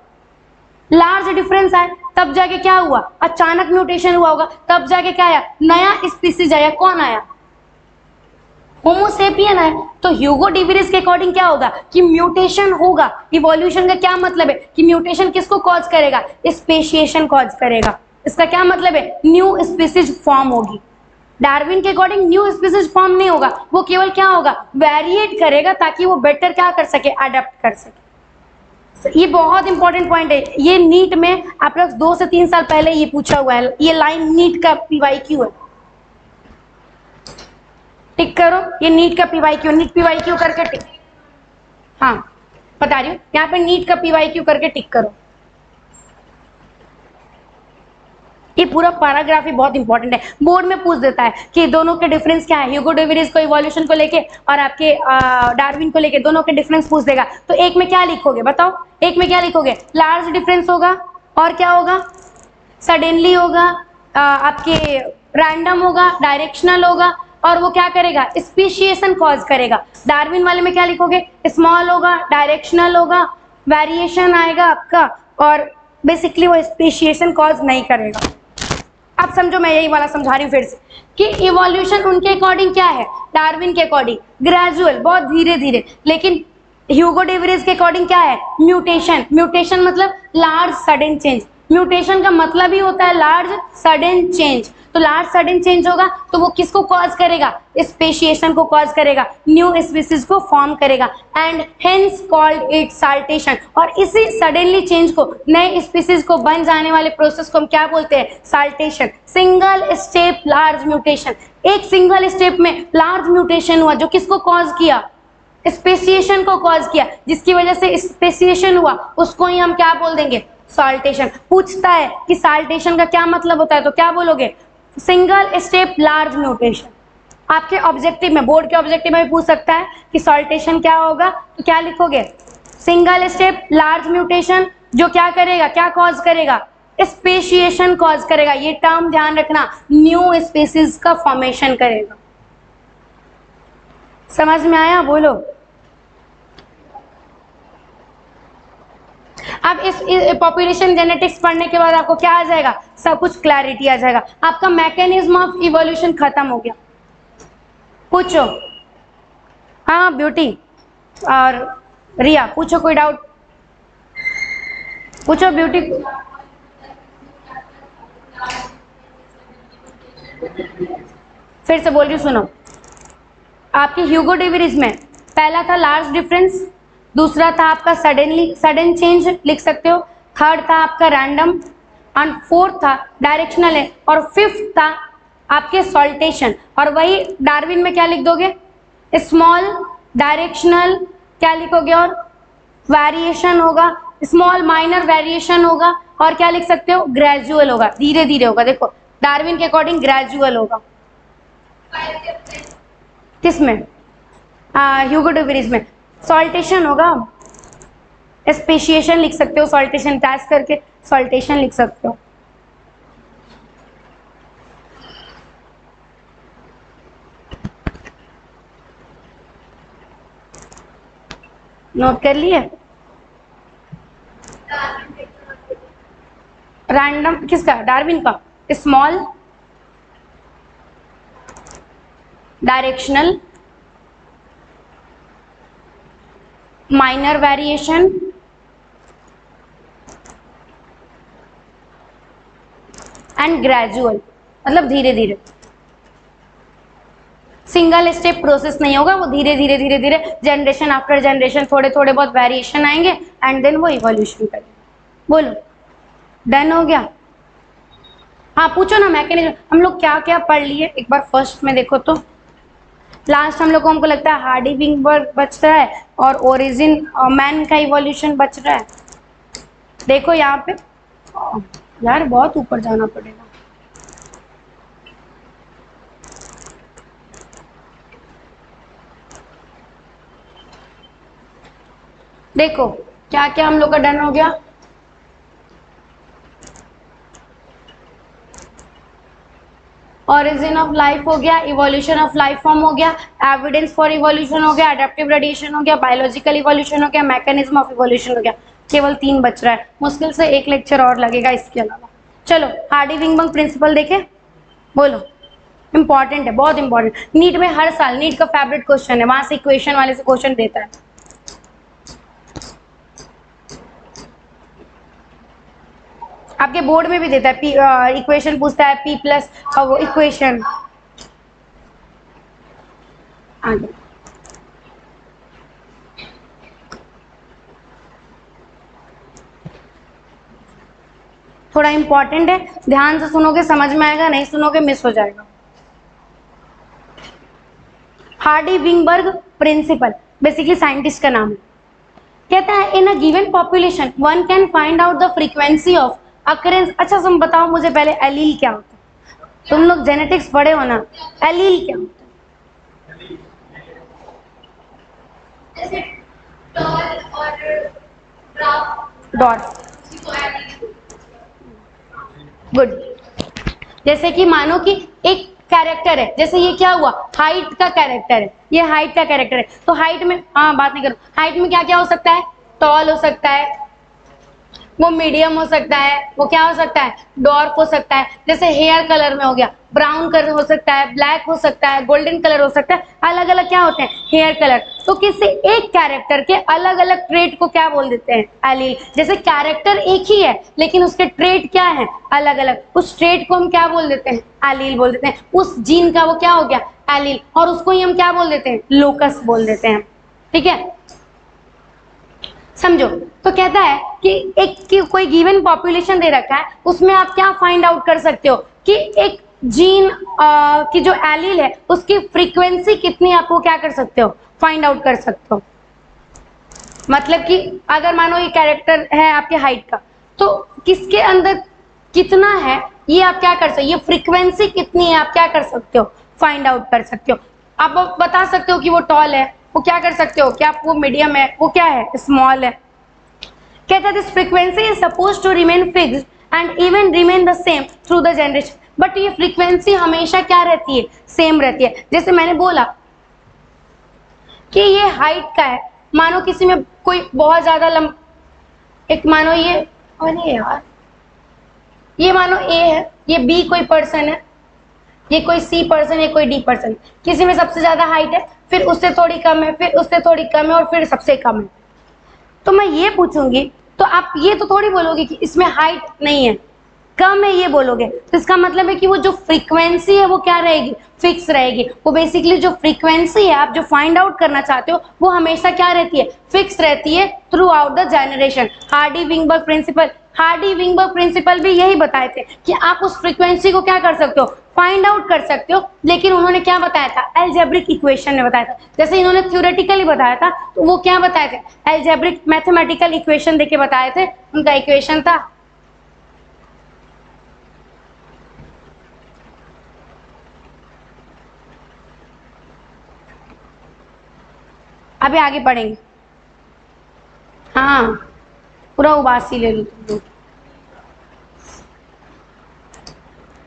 लार्ज डिफरेंस आए, तब जाके क्या हुआ, अचानक म्यूटेशन हुआ होगा, तब जाके क्या आया, नया स्पीसीज आया। कौन आया, होमोसेपियन है तो ह्यूगो डिविरिस के अकॉर्डिंग क्या होगा कि म्यूटेशन होगा। इवोल्यूशन का क्या मतलब है कि म्यूटेशन किसको कॉज करेगा, स्पेशिएशन कॉज करेगा। इसका क्या मतलब है, न्यू स्पीसीज फॉर्म होगी। डार्विन के अकॉर्डिंग न्यू स्पीसीज फॉर्म नहीं होगा, वो केवल क्या होगा, वेरिएट करेगा ताकि वो बेटर क्या कर सके, अडेप्ट कर सके। ये बहुत इंपॉर्टेंट पॉइंट है, ये नीट में आप लोग 2 से 3 साल पहले ये पूछा हुआ है, ये लाइन नीट का पीवाईक्यू है। टिक करो, ये नीट का पीवाईक्यू, नीट पीवाईक्यू करके टिक, हाँ बता रही हूँ, यहाँ पे नीट का पीवाईक्यू करके टिक करो। ये पूरा पैराग्राफ ही बहुत इंपॉर्टेंट है, बोर्ड में पूछ देता है कि दोनों के डिफरेंस क्या है, ह्यूगो डिविरिस को इवोल्यूशन को लेके और आपके डार्विन को लेके, दोनों के डिफरेंस पूछ देगा। तो एक में क्या लिखोगे बताओ, एक में क्या लिखोगे, लार्ज डिफरेंस होगा और क्या होगा, सडनली होगा, आपके रैंडम होगा, डायरेक्शनल होगा और वो क्या करेगा, स्पीशिएशन कॉज करेगा। डार्विन वाले में क्या लिखोगे, स्मॉल होगा, डायरेक्शनल होगा, वेरिएशन आएगा आपका और बेसिकली वो स्पीशिएशन कॉज नहीं करेगा। अब समझो, मैं यही वाला समझा रही हूँ फिर से कि इवोल्यूशन उनके अकॉर्डिंग क्या है, डार्विन के अकॉर्डिंग ग्रेजुअल, बहुत धीरे धीरे, लेकिन ह्यूगो डिविरिस के अकॉर्डिंग क्या है, म्यूटेशन। म्यूटेशन मतलब लार्ज सडन चेंज, म्यूटेशन का मतलब ही होता है लार्ज सडन चेंज। तो लार्ज सडन चेंज होगा तो वो किसको कॉज करेगा, स्पेशिएशन को कॉज करेगा, न्यू स्पीसीज को फॉर्म करेगा and hence called it saltation. और इसी सडनली चेंज को, नए स्पीसीज को बन जाने वाले प्रोसेस को हम क्या बोलते हैं, saltation. Single step large mutation, एक सिंगल स्टेप में लार्ज म्यूटेशन हुआ जो किसको कॉज किया, स्पेशिएशन को कॉज किया, जिसकी वजह से स्पेशिएशन हुआ, उसको ही हम क्या बोल देंगे, साल्टेशन। पूछता है कि साल्टेशन का क्या मतलब होता है तो क्या बोलोगे, सिंगल स्टेप लार्ज म्यूटेशन। आपके ऑब्जेक्टिव में, बोर्ड के ऑब्जेक्टिव में भी पूछ सकता है कि साल्टेशन क्या होगा, तो क्या लिखोगे, सिंगल स्टेप लार्ज म्यूटेशन जो क्या करेगा, क्या कॉज करेगा, स्पेशिएशन कॉज करेगा। ये टर्म ध्यान रखना, न्यू स्पीसीज का फॉर्मेशन करेगा। समझ में आया, बोलो। अब इस पॉपुलेशन जेनेटिक्स पढ़ने के बाद आपको क्या आ जाएगा, सब कुछ क्लैरिटी आ जाएगा। आपका मैकेनिज्म ऑफ इवोल्यूशन खत्म हो गया। पूछो, हाँ ब्यूटी और रिया पूछो, कोई डाउट पूछो ब्यूटी। फिर से बोल रही हूँ, सुनो। आपके ह्यूगो डिविरिस में पहला था लार्ज डिफरेंस, दूसरा था आपका सडन चेंज लिख सकते हो, थर्ड था आपका रैंडम एंड फोर्थ था डायरेक्शनल है और फिफ्थ था आपके सॉल्टेशन। और वही डार्विन में क्या लिख दोगे, स्मॉल, डायरेक्शनल, क्या लिखोगे, और वेरिएशन होगा, स्मॉल माइनर वेरिएशन होगा और क्या लिख सकते हो, ग्रेजुअल होगा, धीरे धीरे होगा। देखो डार्विन के अकॉर्डिंग ग्रेजुअल होगा, किसमें, ह्यूगो डिविरिस में सॉल्टेशन होगा, स्पेशिएशन लिख सकते हो, सॉल्टेशन टैच करके सॉल्टेशन लिख सकते हो। नोट कर लिए। रैंडम किसका, डार्विन का, small, directional, minor variation, and gradual, मतलब धीरे धीरे। सिंगल स्टेप प्रोसेस नहीं होगा, वो धीरे धीरे धीरे धीरे जनरेशन आफ्टर जनरेशन थोड़े थोड़े बहुत वेरिएशन आएंगे एंड देन वो इवोल्यूशन करेंगे। बोलो, डन हो गया। हाँ पूछो ना, मैकेनिज्म हम लोग क्या क्या पढ़ लिए एक बार फर्स्ट में देखो तो। लास्ट हम लोग को, हमको लगता है हार्डी विंगबर्ग बच रहा है और ओरिजिन मैन का इवोल्यूशन बच रहा है। देखो यहाँ पे, यार बहुत ऊपर जाना पड़ेगा। देखो क्या क्या हम लोग का डन हो गया। ऑरिजिन ऑफ लाइफ हो गया, इवोल्यूशन ऑफ लाइफ फॉर्म हो गया, एविडेंस फॉर इवोल्यूशन हो गया, अडेप्टिव रेडिएशन हो गया, बायोलॉजिकल इवोल्यूशन हो गया, मैकेनिज्म ऑफ इवोल्यूशन हो गया। केवल 3 बच रहा है, मुश्किल से 1 लेक्चर और लगेगा इसके अलावा। चलो हार्डी विंगबर्ग प्रिंसिपल देखे, बोलो। इंपॉर्टेंट है, बहुत इंपॉर्टेंट। नीट में हर साल, नीट का फेवरेट क्वेश्चन है, वहां से इक्वेशन वाले से क्वेश्चन देता है। आपके बोर्ड में भी देता है, इक्वेशन पूछता है P प्लस वो इक्वेशन। आगे थोड़ा इंपॉर्टेंट है, ध्यान से सुनोगे समझ में आएगा, नहीं सुनोगे मिस हो जाएगा। हार्डी-विंगबर्ग प्रिंसिपल बेसिकली साइंटिस्ट का नाम है। कहता है in a given population one can find out the frequency of occurrence. अच्छा तुम बताओ मुझे पहले एलील क्या होता है? तुम लोग जेनेटिक्स पढ़े हो ना, एलील क्या होता है? जैसे टॉल और डॉर्फ। गुड। जैसे कि मानो कि एक कैरेक्टर है, जैसे ये क्या हुआ, हाइट का कैरेक्टर है, ये हाइट का कैरेक्टर है, तो हाइट में, हाँ बात नहीं करो, हाइट में क्या क्या हो सकता है, टॉल हो सकता है, वो मीडियम हो सकता है, वो क्या हो सकता है, डॉर्फ हो सकता है। जैसे हेयर कलर में हो गया, ब्राउन कलर हो सकता है, ब्लैक हो सकता है, गोल्डन कलर हो सकता है, अलग अलग क्या होते हैं, हेयर कलर। तो किसी एक कैरेक्टर के अलग अलग ट्रेट को क्या बोल देते हैं, एलील। जैसे कैरेक्टर एक ही है लेकिन उसके ट्रेट क्या है, अलग अलग, उस ट्रेट को हम क्या बोल देते हैं, एलील बोल देते हैं। उस जीन का वो क्या हो गया, एलील, और उसको ही हम क्या बोल देते हैं, लोकस बोल देते हैं। ठीक है, समझो। तो कहता है कि एक कोई गिवन पॉपुलेशन दे रखा है, उसमें आप क्या फाइंड आउट कर सकते हो कि एक जीन की जो एलील है उसकी फ्रीक्वेंसी कितनी, आपको क्या कर सकते हो, फाइंड आउट कर सकते हो। मतलब कि अगर मानो ये कैरेक्टर है आपके हाइट का, तो किसके अंदर कितना है ये आप क्या कर सकते हो, ये फ्रीक्वेंसी कितनी है आप क्या कर सकते हो, फाइंड आउट कर सकते हो। आप बता सकते हो कि वो टॉल है, वो क्या कर सकते हो, क्या वो मीडियम है, वो क्या है, स्मॉल है। कहता है this frequency is suppose to remain fixed and even remain the same through the generation. But ये फ्रीक्वेंसी हमेशा क्या रहती है, सेम रहती है। जैसे मैंने बोला कि ये हाइट का है, मानो किसी में कोई बहुत ज्यादा एक मानो ये, अरे यार ये मानो ए है, ये बी कोई पर्सन है, ये कोई सी पर्सन है, कोई डी पर्सन, किसी में सबसे ज्यादा हाइट है, फिर उससे थोड़ी कम है, फिर उससे थोड़ी कम है, और फिर सबसे कम है। तो मैं ये पूछूंगी तो आप ये तो थोड़ी बोलोगे कि इसमें हाइट नहीं है, कम है, ये बोलोगे। तो इसका मतलब है कि वो जो फ्रीक्वेंसी है वो क्या रहेगी, फिक्स रहेगी। वो बेसिकली जो फ्रीक्वेंसी है आप जो फाइंड आउट करना चाहते हो वो हमेशा क्या रहती है, फिक्स रहती है throughout the generation. Hardy Weinberg principle, Hardy Weinberg principle भी यही बताए थे कि आप उस फ्रीक्वेंसी को क्या कर सकते हो, फाइंड आउट कर सकते हो। लेकिन उन्होंने क्या बताया था, एल्जेब्रिक इक्वेशन में बताया था। जैसे इन्होंने थ्योरेटिकली बताया था तो वो क्या बताए थे, एल्जेब्रिक मैथमेटिकल इक्वेशन देके बताए थे। उनका इक्वेशन था अभी आगे पढ़ेंगे, हाँ पूरा उबासी ले लो तुम लोग।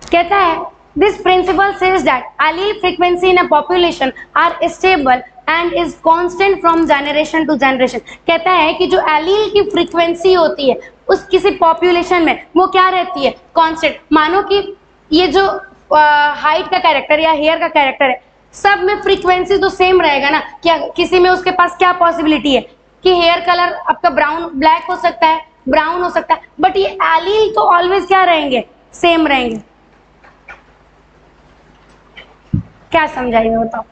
कहता है this principle says that allele frequency in a population are stable and is constant from generation to generation। कहता है कि जो एलील की फ्रीक्वेंसी होती है उस किसी पॉपुलेशन में वो क्या रहती है, कांस्टेंट। मानो कि ये जो हाइट का कैरेक्टर या हेयर का कैरेक्टर है, सब में फ्रीक्वेंसी तो सेम रहेगा ना। क्या किसी में उसके पास क्या पॉसिबिलिटी है कि हेयर कलर आपका ब्राउन ब्लैक हो सकता है, ब्राउन हो सकता है, बट ये एलील तो ऑलवेज क्या रहेंगे, सेम रहेंगे। क्या समझाइए बताओ।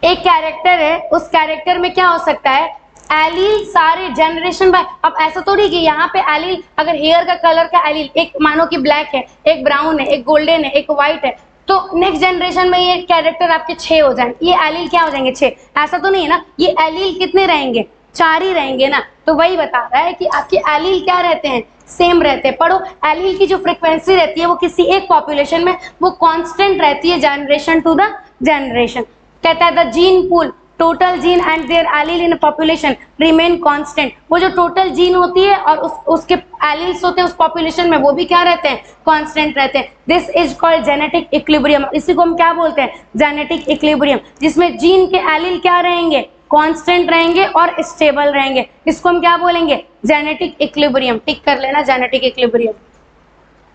एक कैरेक्टर है, उस कैरेक्टर में क्या हो सकता है, एलील सारे जनरेशन बाय। अब ऐसा तो नहीं कि यहाँ पे एलील, अगर हेयर का कलर का एलील एक मानो कि ब्लैक है, एक ब्राउन है, एक गोल्डन है, एक व्हाइट है, तो नेक्स्ट जनरेशन में ये कैरेक्टर आपके 6 हो जाएंगे, ये एलील क्या हो जाएंगे, 6। ऐसा तो नहीं है ना, ये एलील कितने रहेंगे, 4 ही रहेंगे ना। तो वही बता रहा है कि आपके एलील क्या रहते हैं, सेम रहते हैं। पढ़ो, एलील की जो फ्रीक्वेंसी रहती है वो किसी एक पॉपुलेशन में वो कांस्टेंट रहती है जनरेशन टू द जनरेशन। कहता है the gene pool total gene and their allele in population remain constant. वो जो टोटल जीन होती है और उसके एलील्स होते हैं उस पॉपुलेशन में, वो भी क्या रहते हैं, कांस्टेंट रहते हैं। This is called genetic equilibrium. इसी को हम क्या बोलते हैं, जेनेटिक इक्विलिब्रियम, जिसमें जीन के एलील क्या रहेंगे, कांस्टेंट रहेंगे और स्टेबल रहेंगे। इसको हम क्या बोलेंगे, जेनेटिक इक्विलिब्रियम, टिक कर लेना जेनेटिक इक्विलिब्रियम,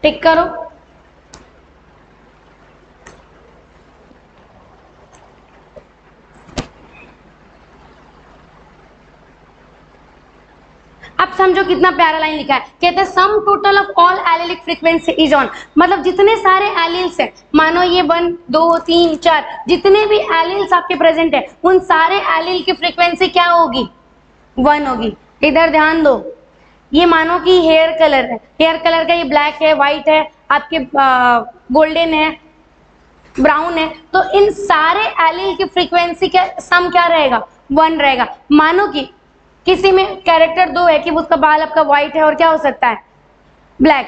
टिक करो। अब समझो कितना प्यारा लाइन लिखा है, कहते हैं sum total of all allylic frequency is on, मतलब जितने सारे एलिल्स हैं, मानो ये 1 2 3 4 जितने भी एलिल्स आपके प्रेजेंट है, उन सारे एलिल की फ्रीक्वेंसी क्या होगी? 1 होगी। इधर ध्यान दो, ये मानो कि हेयर कलर है, हेयर कलर का ये ब्लैक है, व्हाइट है, आपके गोल्डन है, ब्राउन है, तो इन सारे एलिल की फ्रीक्वेंसी का सम क्या रहेगा? 1 रहेगा। मानो कि किसी में कैरेक्टर 2 है कि उसका बाल आपका व्हाइट है और क्या हो सकता है? ब्लैक,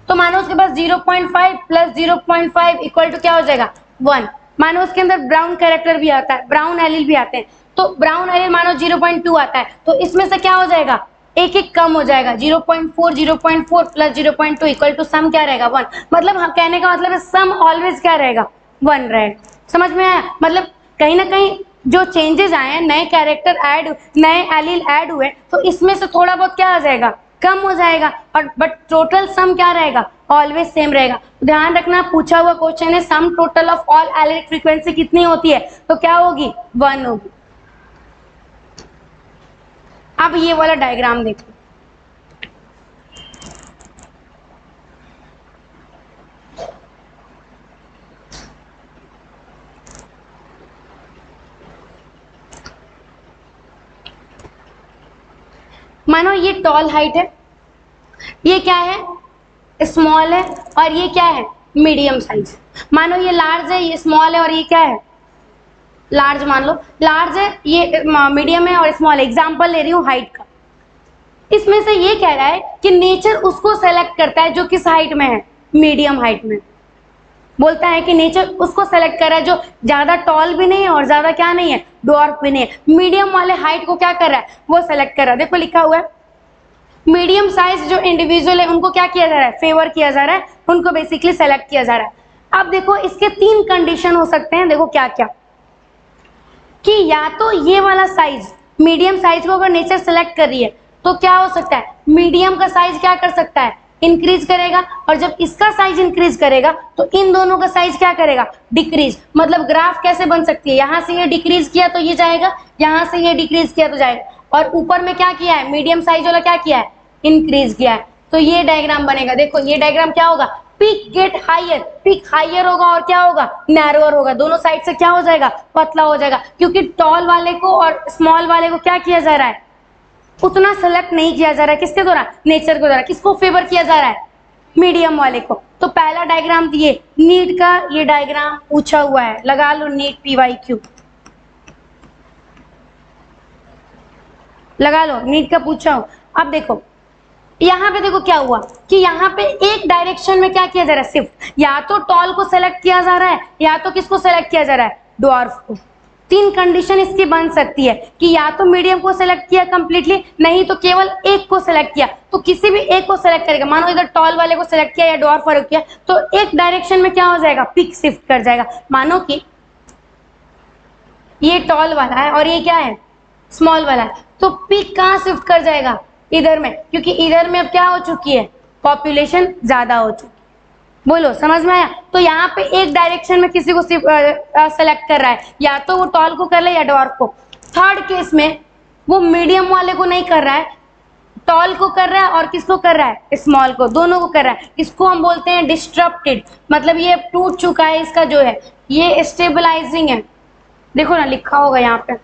तो मानो उसके पास 0.5 प्लस 0.5 इक्वल टू क्या हो जाएगा? 1। मानो उसके अंदर ब्राउन कैरेक्टर भी आता है, ब्राउन एलिल भी आते हैं, तो ब्राउन एलिल मानो 0.2 आता है, तो इसमें से क्या हो जाएगा? एक एक कम हो जाएगा, 0.4 0.4 प्लस 0.2 इक्वल टू सम क्या रहेगा? 1। मतलब हम कहने का मतलब है सम ऑलवेज क्या रहेगा? 1 रहेगा। समझ में आया? मतलब कहीं ना कहीं जो चेंजेस आए हैं, नए कैरेक्टर ऐड, नए एलील ऐड हुए, तो इसमें से थोड़ा बहुत क्या आ जाएगा? कम हो जाएगा, और बट टोटल सम क्या रहेगा? ऑलवेज सेम रहेगा। ध्यान रखना, पूछा हुआ क्वेश्चन है sum total of all allylic frequency कितनी होती है, तो क्या होगी? 1 होगी। अब ये वाला डायग्राम देखो, मानो ये टॉल हाइट है, ये क्या है? स्मॉल है, और ये क्या है? Medium size. मानो ये लार्ज है, ये स्मॉल है, और ये क्या है? लार्ज। मान लो लार्ज है, ये मीडियम है और स्मॉल। एग्जांपल ले रही हूँ हाइट का। इसमें से ये कह रहा है कि नेचर उसको सेलेक्ट करता है जो किस हाइट में है? मीडियम हाइट में। बोलता है कि नेचर उसको सेलेक्ट कर रहा है जो ज्यादा टॉल भी नहीं है और ज्यादा क्या नहीं है? डॉर्फ भी नहीं है। मीडियम वाले हाइट को क्या कर रहा है? वो सेलेक्ट कर रहा है। देखो लिखा हुआ है मीडियम साइज जो इंडिविजुअल है उनको क्या किया जा रहा है? फेवर किया जा रहा है, उनको बेसिकली सेलेक्ट किया जा रहा है। अब देखो इसके 3 कंडीशन हो सकते हैं। देखो क्या क्या, कि या तो ये वाला साइज, मीडियम साइज को अगर नेचर सेलेक्ट कर रही है तो क्या हो सकता है? मीडियम का साइज क्या कर सकता है? इंक्रीज करेगा, और जब इसका साइज इंक्रीज करेगा तो इन दोनों का साइज क्या करेगा? डिक्रीज। मतलब ग्राफ कैसे बन सकती है? यहां से ये डिक्रीज किया तो ये जाएगा, यहां से ये डिक्रीज किया तो जाएगा, और ऊपर में क्या किया है? मीडियम साइज वाला क्या किया है? इंक्रीज किया है। तो ये डायग्राम बनेगा। देखो ये डायग्राम क्या होगा? Peak get higher, peak higher होगा और क्या होगा? नैरोअर होगा। दोनों साइड से क्या हो जाएगा? पतला हो जाएगा, क्योंकि टॉल वाले को और स्मॉल वाले को क्या किया जा रहा है? उतना सेलेक्ट नहीं किया जा रहा है। किसके द्वारा? नेचर के द्वारा। किसको फेवर किया जा रहा है? मीडियम वाले को। तो पहला डायग्राम दिए, नीट का ये डायग्राम पूछा हुआ है, लगा लो नीट PYQ, लगा लो नीट का पूछा हो। अब देखो यहाँ पे देखो क्या हुआ कि यहाँ पे एक डायरेक्शन में क्या किया जा रहा है? शिफ्ट। या तो टॉल को सेलेक्ट किया जा रहा है, या तो किसको सेलेक्ट किया जा रहा है? ड्वार्फ को। 3 कंडीशन इसकी बन सकती है कि या तो मीडियम को सेलेक्ट किया कंप्लीटली, नहीं तो केवल एक को सेलेक्ट किया। तो किसी भी एक को सेलेक्ट करेगा, मानो इधर टॉल वाले को सेलेक्ट किया या ड्वार्फ वाले को किया, तो एक डायरेक्शन में क्या हो जाएगा? पिक शिफ्ट कर जाएगा। मानो कि ये टॉल वाला है और ये क्या है? स्मॉल वाला है, तो पिक कहाँ शिफ्ट कर जाएगा? इधर में, क्योंकि इधर में अब क्या हो चुकी है? पॉपुलेशन ज्यादा हो चुकी। बोलो समझ में आया? तो यहाँ पे एक डायरेक्शन में किसी को सेलेक्ट कर रहा है, या तो वो टॉल को कर रहा है या डॉर्फ को। थर्ड केस में वो मीडियम वाले को नहीं कर रहा है, टॉल को कर रहा है और किसको कर रहा है? स्मॉल को। दोनों को कर रहा है। इसको हम बोलते हैं डिस्ट्रप्टेड, मतलब ये टूट चुका है, इसका जो है ये स्टेबलाइजिंग है। देखो ना लिखा होगा यहाँ पे,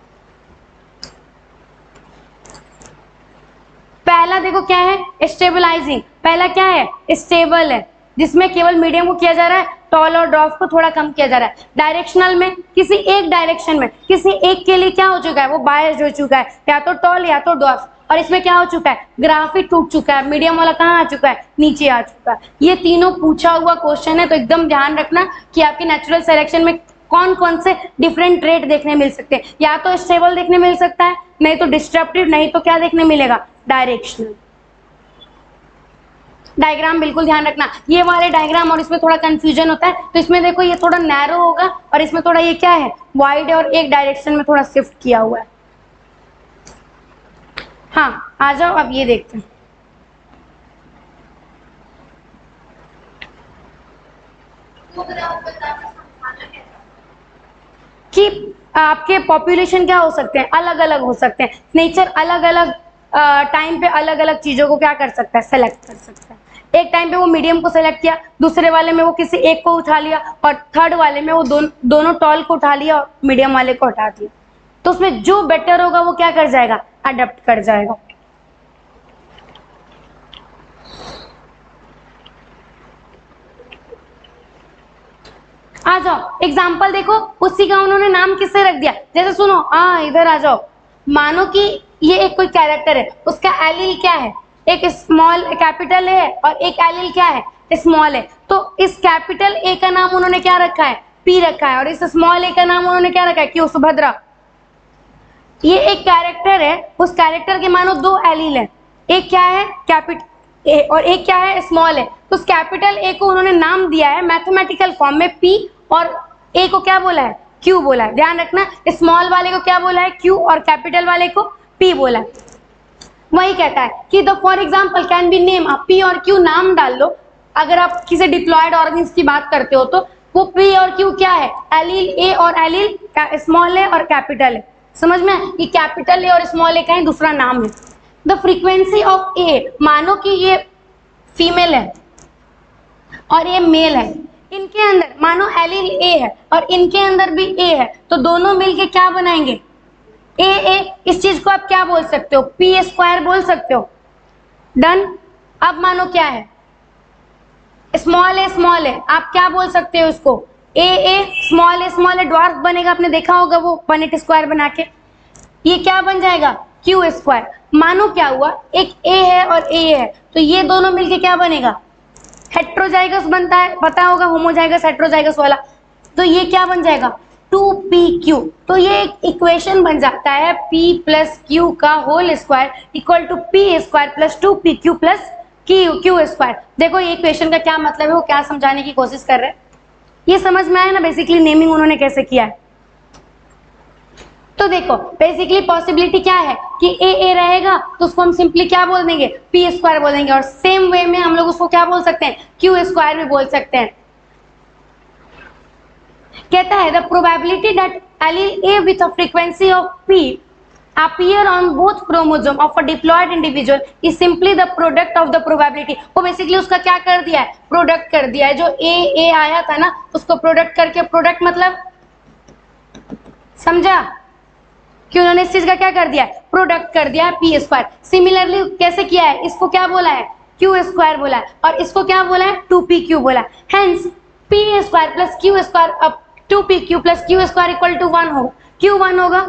पहला देखो क्या है? स्टेबलाइजिंग। पहला क्या है? स्टेबल है, जिसमें केवल मीडियम को किया जा रहा है, टॉल और ड्वार्फ को थोड़ा कम किया जा रहा है। डायरेक्शनल में किसी एक डायरेक्शन में किसी एक के लिए क्या हो चुका है? वो बायस्ड हो चुका है, या तो टॉल या तो ड्वार्फ। और इसमें क्या हो चुका है? ग्राफ ही टूट चुका है। मीडियम वाला कहाँ आ चुका है? नीचे आ चुका है। ये तीनों पूछा हुआ क्वेश्चन है, तो एकदम ध्यान रखना कि आपकी नेचुरल सिलेक्शन में कौन कौन से डिफरेंट ट्रेट देखने मिल सकते हैं। या तो स्टेबल देखने मिल सकता है, नहीं तो डिस्ट्रप्टिव, नहीं तो क्या देखने मिलेगा? डायरेक्शनल। डायग्राम बिल्कुल ध्यान रखना, ये वाले डायग्राम और इसमें थोड़ा कंफ्यूजन होता है। तो इसमें देखो ये थोड़ा नैरो होगा और इसमें थोड़ा ये क्या है? वाइड है, और एक डायरेक्शन में थोड़ा शिफ्ट किया हुआ है। हाँ आ जाओ, अब ये देखते हैं कि आपके पॉपुलेशन क्या हो सकते हैं, अलग अलग हो सकते हैं। नेचर अलग अलग टाइम पे अलग अलग चीजों को क्या कर सकता है, सेलेक्ट कर सकता है। एक टाइम पे वो मीडियम को सेलेक्ट किया, दूसरे वाले में वो किसी एक को उठा लिया, और थर्ड वाले में वो दोनों टॉल को उठा लिया और मीडियम वाले को हटा दिया। तो उसमें जो बेटर होगा वो क्या कर जाएगा, अडेप्ट कर जाएगा। आ जाओ एग्जाम्पल देखो, उसी का उन्होंने नाम किससे रख दिया। जैसे सुनो, इधर आ जाओ। मानो कि ये एक कोई कैरेक्टर है, उसका एलील क्या है, एक स्मॉल कैपिटल है और एक एलील क्या है, स्मॉल है। तो इस कैपिटल ए का नाम उन्होंने क्या रखा है, पी रखा है, और इस स्मॉल ए का नाम उन्होंने क्या रखा है, क्यू, सुभद्रा। ये एक कैरेक्टर है, उस कैरेक्टर के मानो दो एलील है, एक क्या है कैपिटल ए और एक क्या है स्मॉल है। तो उस कैपिटल ए को उन्होंने नाम दिया है मैथमेटिकल फॉर्म में पी, और ए को क्या बोला है, क्यू बोला है। ध्यान रखना, स्मॉल वाले को क्या बोला है, क्यू, और कैपिटल वाले को पी बोला है। वही कहता है कि the for example can be name, आप पी और क्यू नाम डाल लो। अगर आप किसी डिप्लॉयड ऑर्गेनिज्म की बात करते हो तो वो पी और क्यू क्या है, एलील ए और एलील स्मॉल है और कैपिटल है। समझ में, ये कैपिटल ए और स्मॉल ए का ही दूसरा नाम है। द फ्रीक्वेंसी ऑफ ए, मानो कि ये फीमेल है और ये मेल है, इनके अंदर मानो एलील ए है और इनके अंदर भी ए है, तो दोनों मिलके क्या बनाएंगे, ए ए। इस चीज को आप क्या बोल सकते हो, पी स्क्वायर बोल सकते हो। डन। अब मानो क्या है, स्मॉल है, आप क्या बोल सकते हो इसको, ए स्मॉल है, ड्वार्फ बनेगा, आपने देखा होगा वो पनेट स्क्वायर बना के। ये क्या बन जाएगा, क्यू स्क्वायर। मानो क्या हुआ, एक ए है और ए है, तो ये दोनों मिलके क्या बनेगा, हेट्रोजाइगस बनता है, पता होगा होमोजाइगस हेट्रोजाइगस वाला। तो ये क्या बन जाएगा, 2pq। तो ये एक इक्वेशन बन जाता है p प्लस क्यू का whole square equal to p square plus 2pq plus q square. देखो ये इक्वेशन का क्या मतलब है, वो क्या समझाने की कोशिश कर रहे हैं, ये समझ में आया ना बेसिकली नेमिंग उन्होंने कैसे किया है। तो देखो बेसिकली पॉसिबिलिटी क्या है कि ए रहेगा तो उसको हम सिंपली क्या बोल देंगे, पी स्क्वायर बोल देंगे, और सेम वे में हम लोग उसको क्या बोल सकते हैं, क्यू स्क्वायर भी बोल सकते हैं। कहता है the probability that allele A with a frequency of P appear on both chromosome of a diploid individual is simply the product of the probability। वो बेसिकली उसका क्या कर दिया है, प्रोडक्ट कर दिया है। जो ए आया था ना उसको प्रोडक्ट करके, प्रोडक्ट मतलब समझा कि उन्होंने इस चीज का क्या कर दिया है, प्रोडक्ट कर दिया है पी स्क्वायर। सिमिलरली कैसे किया है, इसको क्या बोला है, क्यू स्क्वायर बोला है, और इसको क्या बोला है, 2pq बोला है। Hence p square plus q square, अब 2pq plus q square equal to 1 होगा। क्यों 1 होगा,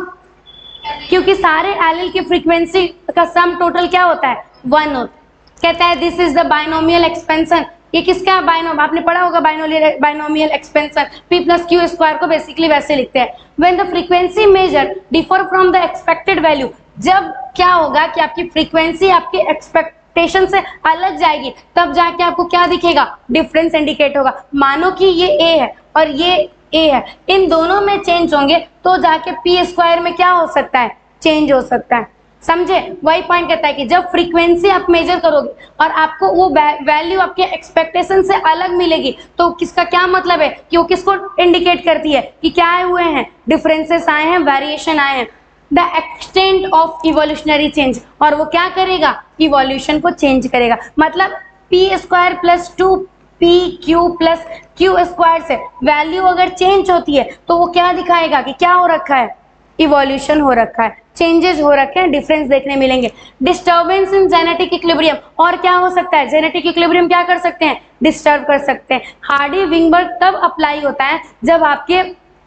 क्योंकि सारे एलील की फ्रीक्वेंसी का सम टोटल क्या होता है, 1 होता है। कहता है this is the binomial expansion. ये किसका बाइनोम, आपने पढ़ा होगा binomial expansion. P plus q square को बेसिकली वैसे लिखते हैं, when the frequency measure differ from the expected value. जब क्या होगा कि आपकी फ्रीक्वेंसी आपके एक्सपेक्टेशन से अलग जाएगी, तब जाके आपको क्या दिखेगा, डिफरेंस इंडिकेट होगा। मानो कि ये ए है और ये ए है, इन दोनों में चेंज होंगे तो जाके पी स्क्वायर में क्या हो सकता है, चेंज हो सकता है। समझे, वही पॉइंट कहता है कि जब फ्रीक्वेंसी आप मेजर करोगे और आपको वो वैल्यू आपके एक्सपेक्टेशन से अलग मिलेगी, तो किसका क्या मतलब है कि वो किसको इंडिकेट करती है कि क्या आए हुए हैं, डिफरेंसेस आए हैं, वेरिएशन आए हैं। The extent of evolutionary change, और वो क्या करेगा, इवोल्यूशन को चेंज करेगा। मतलब P square plus 2pq plus q square से वैल्यू अगर चेंज होती है तो वो क्या दिखाएगा कि क्या हो रखा है, इवोल्यूशन हो रखा है, चेंजेस हो रखे हैं, डिफरेंस देखने मिलेंगे। डिस्टर्बेंस इन जेनेटिक इक्विलिब्रियम, और क्या हो सकता है, जेनेटिक इक्विलिब्रियम क्या कर सकते हैं, डिस्टर्ब कर सकते हैं। हार्डी विंगबर्ग तब अप्लाई होता है जब आपके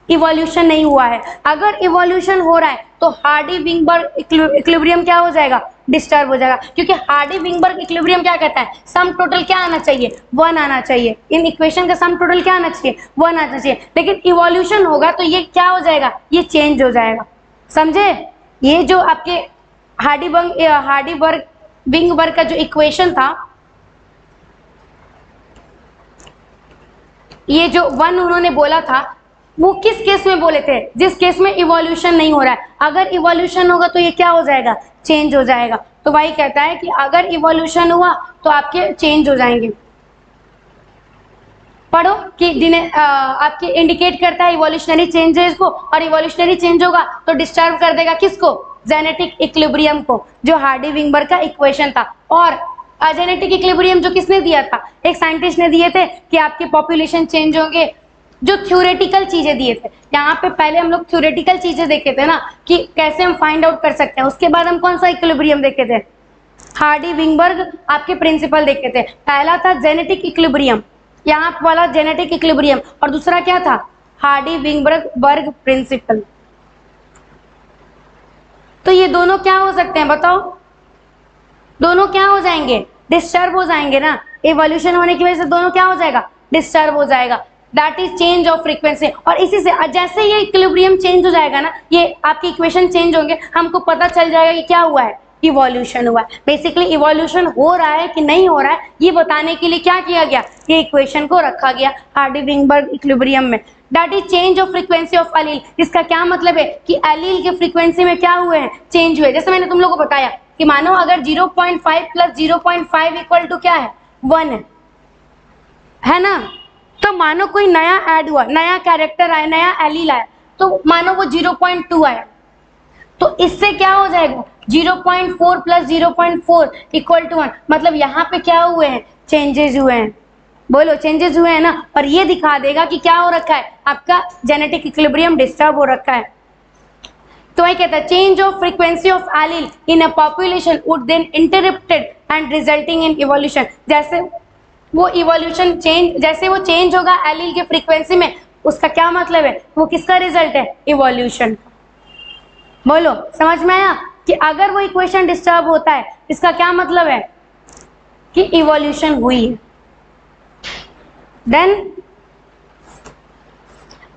इवोल्यूशन नहीं हुआ है। अगर इवोल्यूशन हो रहा है तो हार्डी विंगबर्ग इक्विलिब्रियम क्या हो जाएगा, डिस्टर्ब हो जाएगा, क्योंकि हार्डी विंगबर्ग इक्विलिब्रियम क्या कहता है, सम टोटल क्या आना चाहिए, 1 आना चाहिए। इन इक्वेशन का सम टोटल क्या आना चाहिए, 1 आना चाहिए। लेकिन इवोल्यूशन होगा तो ये क्या हो जाएगा, ये चेंज हो जाएगा। समझे, ये जो आपके हार्डी विंगबर्ग का जो इक्वेशन था, ये जो 1 उन्होंने बोला था, वो किस केस में बोले थे? जिस केस में इवोल्यूशन नहीं हो रहा है। अगर इवोल्यूशन होगा तो ये क्या हो जाएगा? चेंज हो जाएगा। तो भाई कहता है कि अगर इवोल्यूशन हुआ तो आपके चेंज हो जाएंगे। पढ़ो कि जिन्हें आपके इंडिकेट करता है इवोल्यूशनरी चेंजेस को, और इवोल्यूशनरी चेंज होगा तो डिस्टर्ब कर देगा किसको? जेनेटिक इक्विलिब्रियम को, जो हार्डी-विंगबर्ग का इक्वेशन था। और जेनेटिक इक्विलिब्रियम जो किसने दिया था? एक साइंटिस्ट ने दिए थे कि आपके पॉपुलेशन चेंज होंगे, जो थ्योरेटिकल चीजें दिए थे। यहाँ पे पहले हम लोग थ्योरेटिकल चीजें देखे थे ना कि कैसे हम फाइंड आउट कर सकते हैं, उसके बाद हम कौन सा इक्विलिब्रियम देखे थे? हार्डी-विंगबर्ग आपके प्रिंसिपल देखे थे। पहला था जेनेटिक इक्विलिब्रियम, यहाँ वाला जेनेटिक इक्विलिब्रियम, और दूसरा क्या था? हार्डी-विंगबर्ग प्रिंसिपल। तो ये दोनों क्या हो सकते हैं बताओ? दोनों क्या हो जाएंगे? डिस्टर्ब हो जाएंगे ना। इवोल्यूशन होने की वजह से दोनों क्या हो जाएगा? डिस्टर्ब हो जाएगा। That is change of frequency. और इसी से जैसे ये इक्विलिब्रियम चेंज हो जाएगा ना, ये आपके इक्वेशन चेंज होंगे, हमको पता चल जाएगा कि क्या हुआ है? इवोल्यूशन हुआ है। बेसिकली इवोल्यूशन हो रहा है कि नहीं हो रहा है, ये बताने के लिए क्या किया गया? ये इक्वेशन को रखा गया हार्डी-विंगबर्ग इक्विलिब्रियम में। That is change of frequency of allele. इसका क्या मतलब है? कि एलील के फ्रीक्वेंसी में क्या हुए हैं? चेंज हुए। जैसे मैंने तुम लोगों को बताया कि मानो अगर 0.5 प्लस 0.5 इक्वल टू क्या है? 1 है ना। तो मानो कोई नया ऐड हुआ, नया कैरेक्टर आया, नया एलील आया, तो मानो वो 0.2 आया, तो इससे क्या हो जाएगा? 0.4 प्लस 0.4 इक्वल टू 1। मतलब यहाँ पे क्या हुए हैं? चेंजेस हुए हैं। बोलो, चेंजेस हुए हैं ना। और ये दिखा देगा कि क्या हो रखा है? आपका जेनेटिक इक्विलिब्रियम डिस्टर्ब हो रखा है। तो वही कहता है change of frequency of allele in a population would then interrupted and resulting in evolution. जैसे वो इवोल्यूशन चेंज, जैसे वो चेंज होगा एलील के फ्रीक्वेंसी में, उसका क्या मतलब है? वो किसका रिजल्ट है? इवोल्यूशन का। बोलो, समझ में आया कि अगर वो इक्वेशन डिस्टर्ब होता है, इसका क्या मतलब है? कि इवोल्यूशन हुई है। देन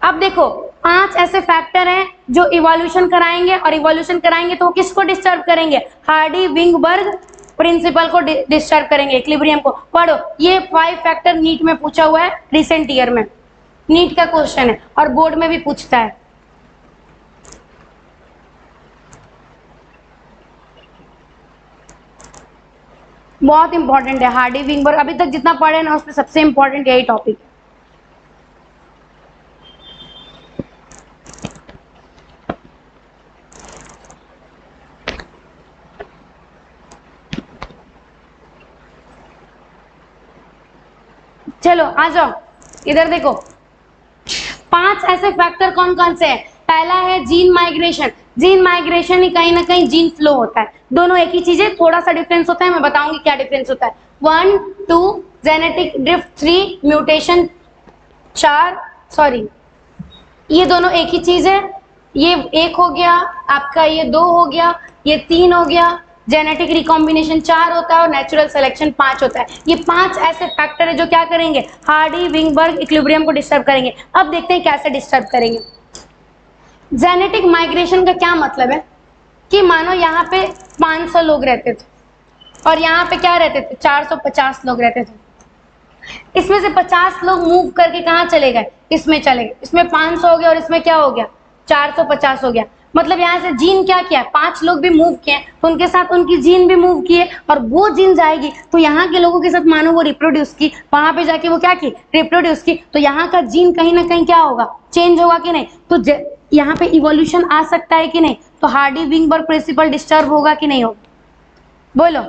अब देखो 5 ऐसे फैक्टर हैं जो इवोल्यूशन कराएंगे, और इवोल्यूशन कराएंगे तो किसको डिस्टर्ब करेंगे? हार्डी-विंगबर्ग प्रिंसिपल को डिस्टर्ब करेंगे, इक्विलिब्रियम को। पढ़ो, ये 5 फैक्टर नीट में पूछा हुआ है, रिसेंट ईयर में नीट का क्वेश्चन है, और बोर्ड में भी पूछता है। बहुत इंपॉर्टेंट है हार्डी-विंगबर्ग। अभी तक जितना पढ़े ना, उसमें सबसे इंपॉर्टेंट यही टॉपिक है। चलो आ जाओ, इधर देखो 5 ऐसे फैक्टर कौन कौन से हैं? पहला है जीन माइग्रेशन। जीन माइग्रेशन ही कहीं ना कहीं जीन फ्लो होता है। दोनों एक ही चीज है, थोड़ा सा डिफरेंस होता है, मैं बताऊंगी क्या डिफरेंस होता है। 1 2 जेनेटिक ड्रिफ्ट, 3 म्यूटेशन, 4 सॉरी, ये दोनों एक ही चीज है। ये 1 हो गया आपका, ये 2 हो गया, ये 3 हो गया। जेनेटिक रिकॉम्बिनेशन 4 होता है और नेचुरल सिलेक्शन 5 होता है। ये 5 ऐसे फैक्टर है जो क्या करेंगे? हार्डी-विंगबर्ग इक्विलिब्रियम को डिस्टर्ब करेंगे। अब देखते हैं कैसे डिस्टर्ब करेंगे। जेनेटिक माइग्रेशन का क्या मतलब है? कि मानो यहाँ पे 500 लोग रहते थे और यहाँ पे क्या रहते थे? 450 लोग रहते थे। इसमें से 50 लोग मूव करके कहाँ चले गए? इसमें चले गए। इसमें 500 हो गया और इसमें क्या हो गया? 450 हो गया। मतलब यहाँ से जीन क्या किया? 5 लोग भी मूव किए तो उनके साथ उनकी जीन भी मूव किए, और वो जीन जाएगी तो यहाँ के लोगों के साथ मानो वो रिप्रोड्यूस की, वहां पे जाके वो क्या की? रिप्रोड्यूस की। तो यहाँ का जीन कहीं ना कहीं क्या होगा? चेंज होगा कि नहीं? तो यहाँ पे इवोल्यूशन आ सकता है कि नहीं? तो हार्डी-विंगबर्ग प्रिंसिपल डिस्टर्ब होगा कि नहीं होगा? बोलो।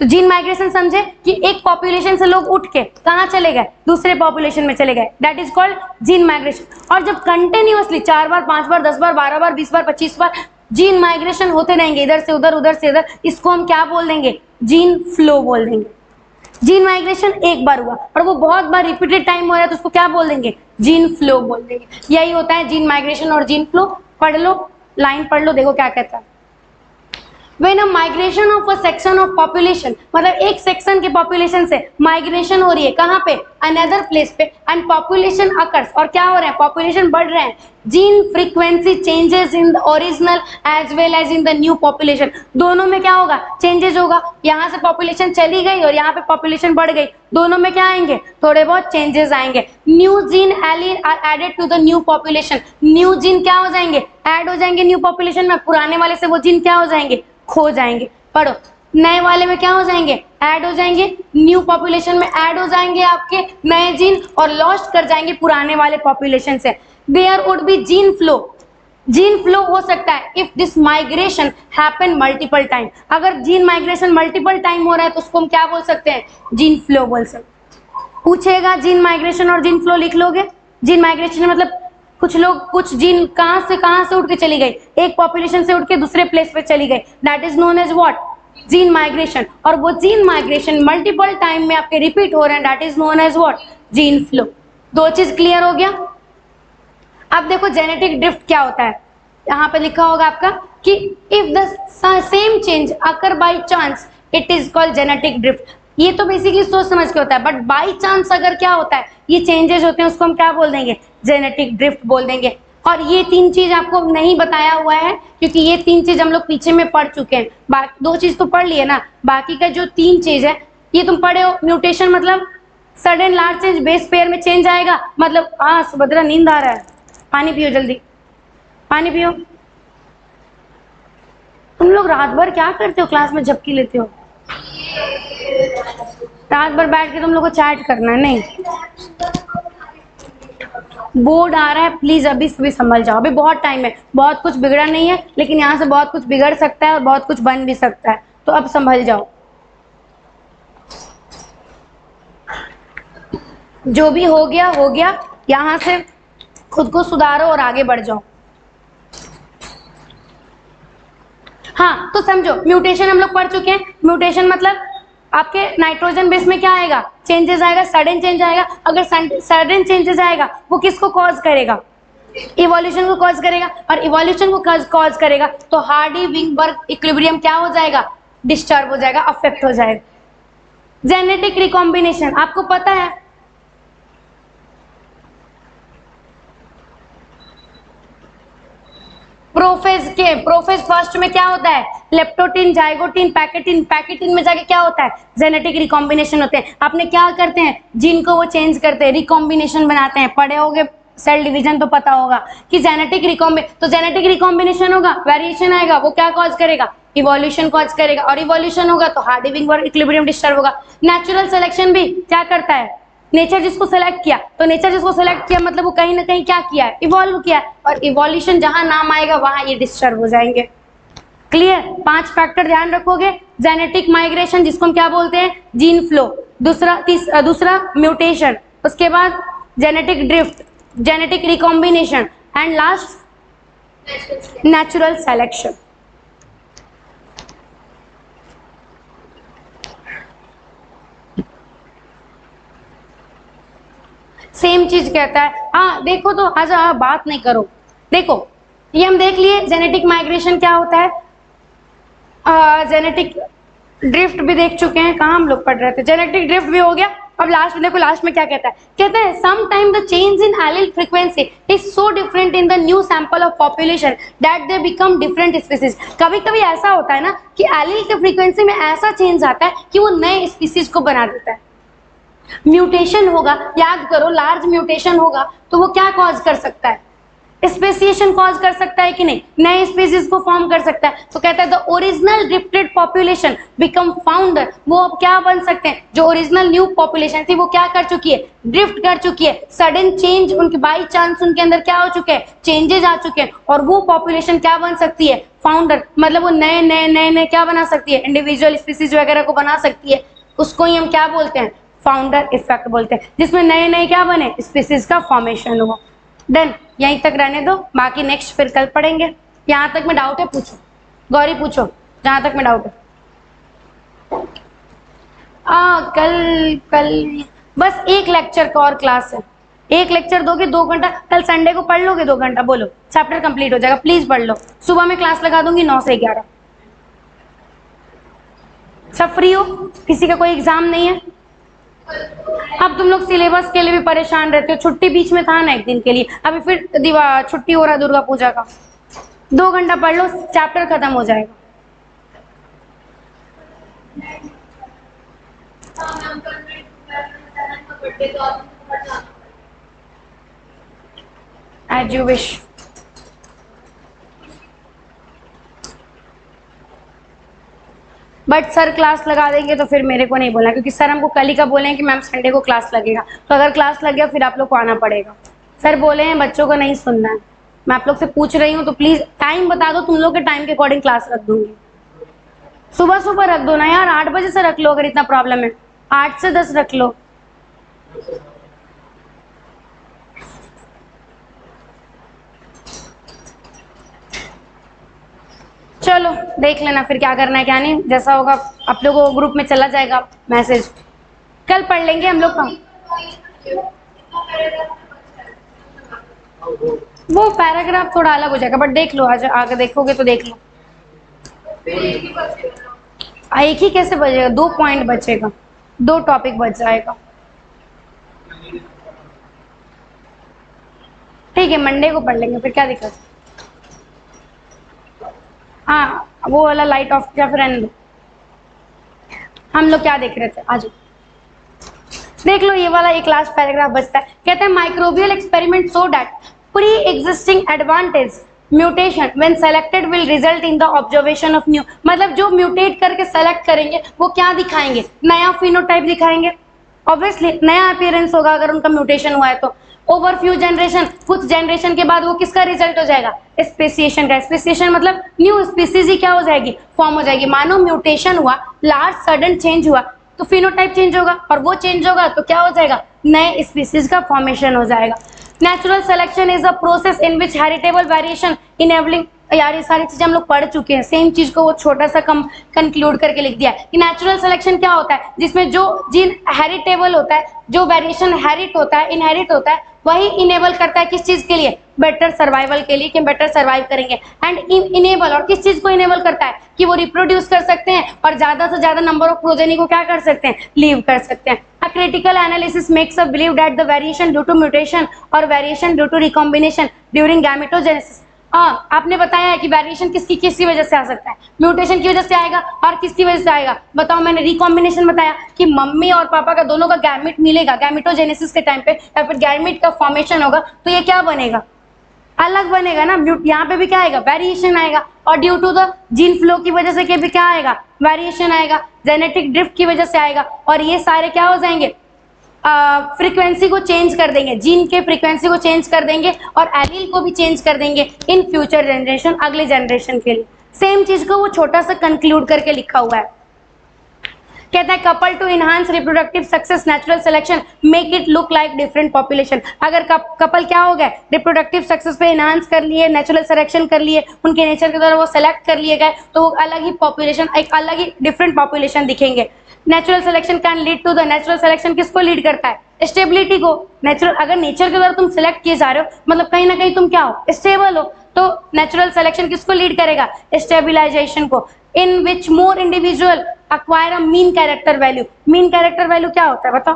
तो जीन माइग्रेशन समझे कि एक पॉपुलेशन से लोग उठ के कहाँ चले गए? दूसरे पॉपुलेशन में चले गए। That is called gene migration. और जब कंटिन्यूअसली 4 बार 5 बार 10 बार 12 बार 20 बार 25 बार जीन माइग्रेशन होते रहेंगे, इधर से उधर उधर से इधर, इसको हम क्या बोल देंगे? जीन फ्लो बोल देंगे। जीन माइग्रेशन एक बार हुआ और वो बहुत बार रिपीटेड टाइम हो रहा है तो उसको क्या बोल देंगे? जीन फ्लो बोल देंगे। यही होता है जीन माइग्रेशन और जीन फ्लो। पढ़ लो, लाइन पढ़ लो, देखो क्या कहता है। When a migration of a section of population, मतलब एक सेक्शन के पॉपुलेशन से माइग्रेशन हो रही है कहाँ पे? अनदर प्लेस पे एंड पॉपुलेशन अकर्स, और क्या हो रहा है, पॉपुलेशन बढ़ रहे हैं, gene frequency changes in the original as well as in the new population, दोनों में क्या होगा, चेंजेस होगा। यहाँ से पॉपुलेशन चली गई और यहाँ पे पॉपुलेशन बढ़ गई, दोनों में क्या आएंगे, थोड़े बहुत चेंजेस आएंगे। New gene allele are added to the new population, new gene क्या हो जाएंगे, ऐड हो जाएंगे न्यू पॉपुलेशन में, पुराने वाले से वो जीन क्या हो जाएंगे, खो जाएंगे। पढ़ो, नए वाले में क्या हो जाएंगे, ऐड हो जाएंगे, न्यू पॉपुलेशन में ऐड हो जाएंगे आपके नए जीन और लॉस्ट कर जाएंगे पुराने वाले पॉपुलेशन से। There would be gene flow, gene flow हो सकता है if this migration happen multiple time, अगर जीन माइग्रेशन मल्टीपल टाइम हो रहा है तो उसको हम क्या बोल सकते हैं, जीन फ्लो बोल सकते हैं। पूछेगा जीन माइग्रेशन और जीन फ्लो लिख लोगे। जीन माइग्रेशन मतलब कुछ लोग, कुछ जीन कहां से उठ के चली गई, एक पॉपुलेशन से उठ के दूसरे प्लेस पे चली गई, that is known as what, gene migration. और वो जीन माइग्रेशन मल्टीपल टाइम में आपके रिपीट हो रहे हैं, that is known as what, gene flow. दो चीज क्लियर हो गया। अब देखो जेनेटिक ड्रिफ्ट क्या होता है, यहाँ पे लिखा होगा आपका कि if the same change occur by chance it is called genetic drift. ये तो बेसिकली सोच समझ के होता है, बट बाय चांस अगर क्या होता है, ये चेंजेस होते हैं, उसको हम क्या बोल देंगे, जेनेटिक ड्रिफ्ट बोल देंगे। और ये तीन चीज आपको नहीं बताया हुआ है क्योंकि ये तीन चीज हम लोग पीछे में पढ़ चुके हैं, बाकी दो चीज तो पढ़ लिए ना, बाकी का जो तीन चीज है ये तुम पढ़े हो। म्यूटेशन मतलब sudden large change, base pair में चेंज आएगा, मतलब हाँ सुभद्रा नींद आ रहा है, पानी पियो जल्दी, पानी पियो। तुम लोग रात भर क्या करते हो, क्लास में झपकी लेते हो, रात भर बैठ के तुम लोग को चैट करना है, नहीं बोर्ड आ रहा है, प्लीज अभी भी संभल जाओ, अभी बहुत टाइम है, बहुत कुछ बिगड़ा नहीं है, लेकिन यहाँ से बहुत कुछ बिगड़ सकता है और बहुत कुछ बन भी सकता है, तो अब संभल जाओ। जो भी हो गया, यहाँ से खुद को सुधारो और आगे बढ़ जाओ। हाँ तो समझो, म्यूटेशन हम लोग पढ़ चुके हैं। म्यूटेशन मतलब आपके नाइट्रोजन बेस में क्या आएगा, चेंजेस आएगा, सडन चेंज आएगा। अगर सडन चेंजेस आएगा वो किसको कॉज करेगा, इवोल्यूशन को कॉज करेगा, और इवोल्यूशन को कॉज करेगा तो हार्डी-विंगबर्ग इक्विलिब्रियम क्या हो जाएगा, डिस्टर्ब हो जाएगा, अफेक्ट हो जाएगा। जेनेटिक रिकॉम्बिनेशन आपको पता है, प्रोफेज फर्स्ट में क्या होता है, लेप्टोटिन, जाइगोटिन, पैकेटिन, पैकेटिन में जाके क्या होता है, जेनेटिक रिकॉम्बिनेशन होते हैं। आपने क्या करते हैं, जीन को वो चेंज करते हैं, रिकॉम्बिनेशन बनाते हैं, पढ़े होगे सेल डिवीजन तो पता होगा कि जेनेटिक रिकॉम्बिनेशन होगा, वेरिएशन आएगा, वो क्या कॉज करेगा, इवोल्यूशन कॉज करेगा, और इवोल्यूशन होगा तो हार्डी-विंगबर्ग इक्विलिब्रियम डिस्टर्ब होगा। नेचुरल सिलेक्शन भी क्या करता है, नेचर जिसको सेलेक्ट किया, तो नेचर जिसको सेलेक्ट किया मतलब वो कहीं ना कहीं क्या किया है, इवॉल्व किया है, और इवोल्यूशन जहां नाम आएगा वहां ये डिस्टर्ब हो जाएंगे। क्लियर, 5 फैक्टर ध्यान रखोगे। जेनेटिक माइग्रेशन जिसको हम क्या बोलते हैं, जीन फ्लो, दूसरा म्यूटेशन, उसके बाद genetic drift, genetic recombination, and last natural selection. Same चीज कहता है। हाँ देखो तो आजा, बात नहीं करो, देखो ये हम देख लिए जेनेटिक माइग्रेशन क्या होता है, जेनेटिक ड्रिफ्ट भी देख चुके हैं, कहाँ हम लोग पढ़ रहे थे, जेनेटिक ड्रिफ्ट भी हो गया। अब लास्ट में देखो, लास्ट में क्या कहता है, कहता है some time the change in allele frequency is so different in the new sample of population that they become different species. कभी कभी ऐसा होता है ना कि एलील के फ्रीक्वेंसी में ऐसा चेंज आता है कि वो नए स्पीसीज को बना देता है। म्यूटेशन होगा, याद करो, लार्ज म्यूटेशन होगा तो वो क्या कॉज कर सकता है, स्पेसिएशन कॉज कर सकता है कि नहीं, नए स्पीसीज को फॉर्म कर सकता है। तो कहता है the original drifted population become founder, वो अब क्या बन सकते हैं, जो ओरिजिनल न्यू पॉपुलेशन थी वो क्या कर चुकी है, ड्रिफ्ट कर चुकी है, सडन चेंज उनके बाई चांस उनके अंदर क्या हो चुके हैं, चेंजेस आ चुके हैं, और वो पॉपुलेशन क्या बन सकती है, फाउंडर, मतलब वो नए नए नए नए क्या बना सकती है, इंडिविजुअल स्पीसीज वगैरह को बना सकती है। उसको ही हम क्या बोलते हैं, फाउंडर इफेक्ट बोलते हैं, जिसमें नए नए क्या बने, स्पीसीज का फॉर्मेशन हुआ। डन, यहीं तक रहने दो, बाकी नेक्स्ट फिर कल पढ़ेंगे। यहाँ तक में डाउट है पूछो, गौरी पूछो, जहां तक में डाउट है। कल बस एक लेक्चर का और क्लास है, एक लेक्चर दोगे 2 घंटा, कल संडे को पढ़ लोगे 2 घंटा, बोलो चैप्टर कंप्लीट हो जाएगा, प्लीज पढ़ लो। सुबह में क्लास लगा दूंगी 9 से 11। सब फ्री हो, किसी का कोई एग्जाम नहीं है, अब तुम लोग सिलेबस के लिए भी परेशान रहते हो, छुट्टी बीच में था ना एक दिन के लिए, अभी फिर छुट्टी हो रहा है दुर्गा पूजा का, 2 घंटा पढ़ लो चैप्टर खत्म हो जाएगा। As you wish. But sir class लगा देंगे तो फिर मेरे को नहीं बोलना, क्योंकि सर हमको कल ही का बोले हैं कि मैम संडे को क्लास लगेगा, तो अगर क्लास लग गया फिर आप लोग को आना पड़ेगा। सर बोले हैं बच्चों को नहीं सुनना है। मैं आप लोग से पूछ रही हूँ तो प्लीज टाइम बता दो, तुम लोग के टाइम के अकॉर्डिंग क्लास रख दूंगी। सुबह सुबह रख दो ना यार, 8 बजे से रख लो अगर इतना प्रॉब्लम है, 8 से 10 रख लो। चलो देख लेना फिर क्या करना है क्या नहीं, जैसा होगा आप लोगों को ग्रुप में चला जाएगा मैसेज, कल पढ़ लेंगे हम लोग का। वो पैराग्राफ थोड़ा अलग हो जाएगा, बट देख लो, आज आगे देखोगे तो देख लो। एक ही कैसे बचेगा, 2 पॉइंट बचेगा, 2 टॉपिक बच जाएगा। ठीक है मंडे को पढ़ लेंगे, फिर क्या दिक्कत। हाँ वो वाला लाइट ऑफ या फिर रहने दो। हम लोग क्या देख रहे थे, आज देख लो ये वाला एक लास्ट पैराग्राफ बचता है। कहते हैं microbial experiment so that pre existing advantage mutation when selected will result in the observation of new. मतलब जो म्यूटेट करके सेलेक्ट करेंगे वो क्या दिखाएंगे, नया फिनोटाइप दिखाएंगे, ऑब्वियसली नया अपीयरेंस होगा अगर उनका म्यूटेशन हुआ है तो। ओवर फ्यू जनरेशन, कुछ जनरेशन के बाद वो किसका रिजल्ट हो जाएगा, स्पेसिएशन का। स्पेसिएशन मतलब न्यू स्पीसीज ही क्या हो जाएगी, फॉर्म हो जाएगी। मानो म्यूटेशन हुआ, लार्ज सडन चेंज हुआ तो फिनोटाइप चेंज होगा, और वो चेंज होगा तो क्या हो जाएगा, नए स्पीसीज का फॉर्मेशन हो जाएगा। Natural selection is a process in which heritable variation enabling. यार ये सारी चीजें हम लोग पढ़ चुके हैं, सेम चीज को वो छोटा सा कम कंक्लूड करके लिख दिया है कि नेचुरल सिलेक्शन क्या होता है, जिसमें जो जीन हेरिटेबल होता है, जो वेरिएशन हेरिट होता है, इनहेरिट होता है, वही इनेबल करता है किस चीज के लिए, बेटर सर्वाइवल के लिए, कि बेटर सर्वाइव करेंगे। एंड इनेबल, और किस चीज को इनेबल करता है कि वो रिप्रोड्यूस कर सकते हैं और ज्यादा से ज्यादा नंबर ऑफ प्रोजेनी को क्या कर सकते हैं, लीव कर सकते हैं। A critical analysis makes us believe that the variation due to mutation or variation due to recombination during gametogenesis। हाँ आपने बताया है कि वेरिएशन किसकी किसकी वजह से आ सकता है, म्यूटेशन की वजह से आएगा और किसकी वजह से आएगा, बताओ। मैंने रिकॉम्बिनेशन बताया कि मम्मी और पापा का दोनों का गैमेट मिलेगा गैमेटोजेनेसिस के टाइम पे, या फिर गैमेट का फॉर्मेशन होगा तो ये क्या बनेगा, अलग बनेगा ना। यहाँ पे भी क्या आएगा, वेरिएशन आएगा, और due to the gene flow की वजह से भी क्या आएगा, वेरिएशन आएगा, जेनेटिक ड्रिफ्ट की वजह से आएगा, और ये सारे क्या हो जाएंगे, फ्रीक्वेंसी को चेंज कर देंगे, जीन के फ्रीक्वेंसी को चेंज कर देंगे और एलील को भी चेंज कर देंगे इन फ्यूचर जनरेशन, अगले जनरेशन के लिए। सेम चीज को वो छोटा सा कंक्लूड करके लिखा हुआ है। कहता है couple to enhance reproductive success natural selection make it look like different population. अगर कपल क्या हो गए, रिप्रोडक्टिव सक्सेस पे इनहांस कर लिए, नेचुरल सिलेक्शन कर लिए, उनके नेचर के द्वारा वो सेलेक्ट कर लिए गए, तो अलग ही पॉपुलेशन, एक अलग ही डिफरेंट पॉपुलेशन दिखेंगे। Natural selection can lead to the, natural selection किसको लीड करता है, स्टेबिलिटी को। नेचुरल, अगर नेचर के द्वारा तुम सेलेक्ट किए जा रहे हो मतलब कहीं ना कहीं तुम क्या हो, स्टेबल हो, तो नेचुरल सिलेक्शन किसको लीड करेगा, स्टेबिलाईजेशन को। In which more individual acquire a mean character value। mean character value क्या होता है बताओ,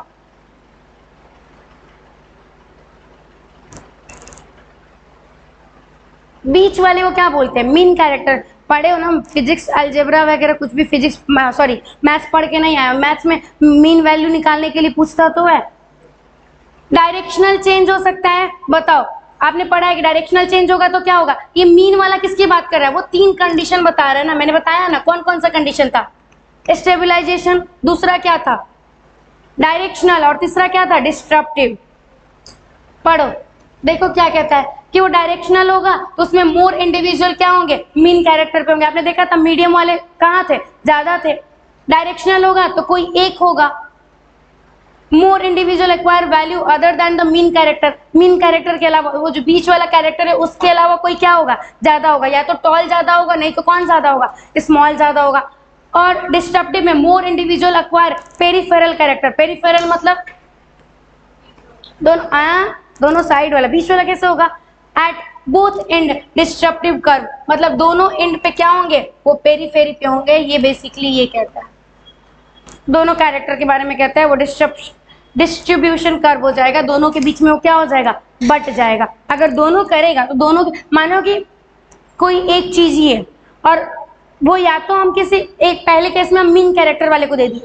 बीच वाले को क्या बोलते हैं, मीन कैरेक्टर। पढ़े हो ना फिजिक्स, अलजेब्रा वगैरह, कुछ भी फिजिक्स सॉरी मैथ्स पढ़ के नहीं आया, मैथ्स में मीन वैल्यू निकालने के लिए पूछता तो है। डायरेक्शनल चेंज हो सकता है, बताओ आपने पढ़ा है कि डायरेक्शनल चेंज होगा तो क्या होगा। ये मीन वाला किसकी बात कर रहा है, वो 3 कंडीशन बता रहा है ना, मैंने बताया ना कौन कौन सा कंडीशन था, स्टेबिलाईजेशन, दूसरा क्या था डायरेक्शनल, और तीसरा क्या था डिस्ट्रप्टिव। पढ़ो देखो क्या कहता है कि वो डायरेक्शनल होगा तो उसमें मोर इंडिविजुअल क्या होंगे, मीन कैरेक्टर पे होंगे। आपने देखा था मीडियम वाले कहाँ थे, ज्यादा थे। डायरेक्शनल होगा तो कोई एक होगा। More individual acquire value other than the mean character, mean character के अलावा वो जो बीच वाला कैरेक्टर है उसके अलावा कोई क्या होगा, ज्यादा होगा। या तो टॉल ज्यादा होगा, नहीं तो कौन ज्यादा होगा, स्मॉल ज्यादा होगा। और डिस्ट्रप्टिव में more individual acquire peripheral character, peripheral मतलब दोनों साइड वाला, बीच वाला कैसे होगा, at both and disruptive curve, मतलब दोनों एंड पे क्या होंगे, वो पेरीफेरी पे होंगे। ये बेसिकली ये कहता है। दोनों कैरेक्टर के बारे में कहता है, वो डिस्ट्रीब्यूशन कर्व हो जाएगा, दोनों के बीच में वो क्या हो जाएगा, बट जाएगा। अगर दोनों करेगा तो दोनों, मानो कि कोई एक चीज ही है और वो या तो हम किसी एक, पहले केस में हम मीन कैरेक्टर वाले को दे दिए,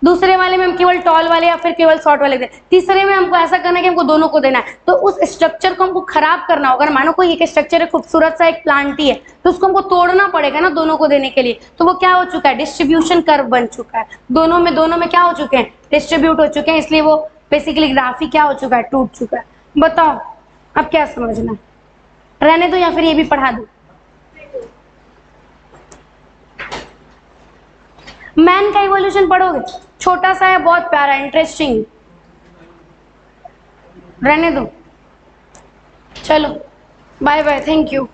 दूसरे वाले में हम केवल टॉल वाले या फिर केवल शॉर्ट वाले दे, तीसरे में हमको ऐसा करना है कि हमको दोनों को देना है। तो उस स्ट्रक्चर को हमको खराब करना होगा। मानो कोई एक स्ट्रक्चर है, खूबसूरत सा एक प्लांट ही है, तो उसको हमको तोड़ना पड़ेगा ना दोनों को देने के लिए। तो वो क्या हो चुका है, डिस्ट्रीब्यूशन कर्व बन चुका है, दोनों में क्या हो चुके हैं, डिस्ट्रीब्यूट हो चुके हैं, इसलिए वो बेसिकली ग्राफ ही क्या हो चुका है, टूट चुका है। बताओ अब क्या समझना है, रहने दो या फिर ये भी पढ़ा दो। मैन का इवोल्यूशन पढ़ोगे, छोटा सा है, बहुत प्यारा, इंटरेस्टिंग, रहने दो। चलो बाय बाय, थैंक यू।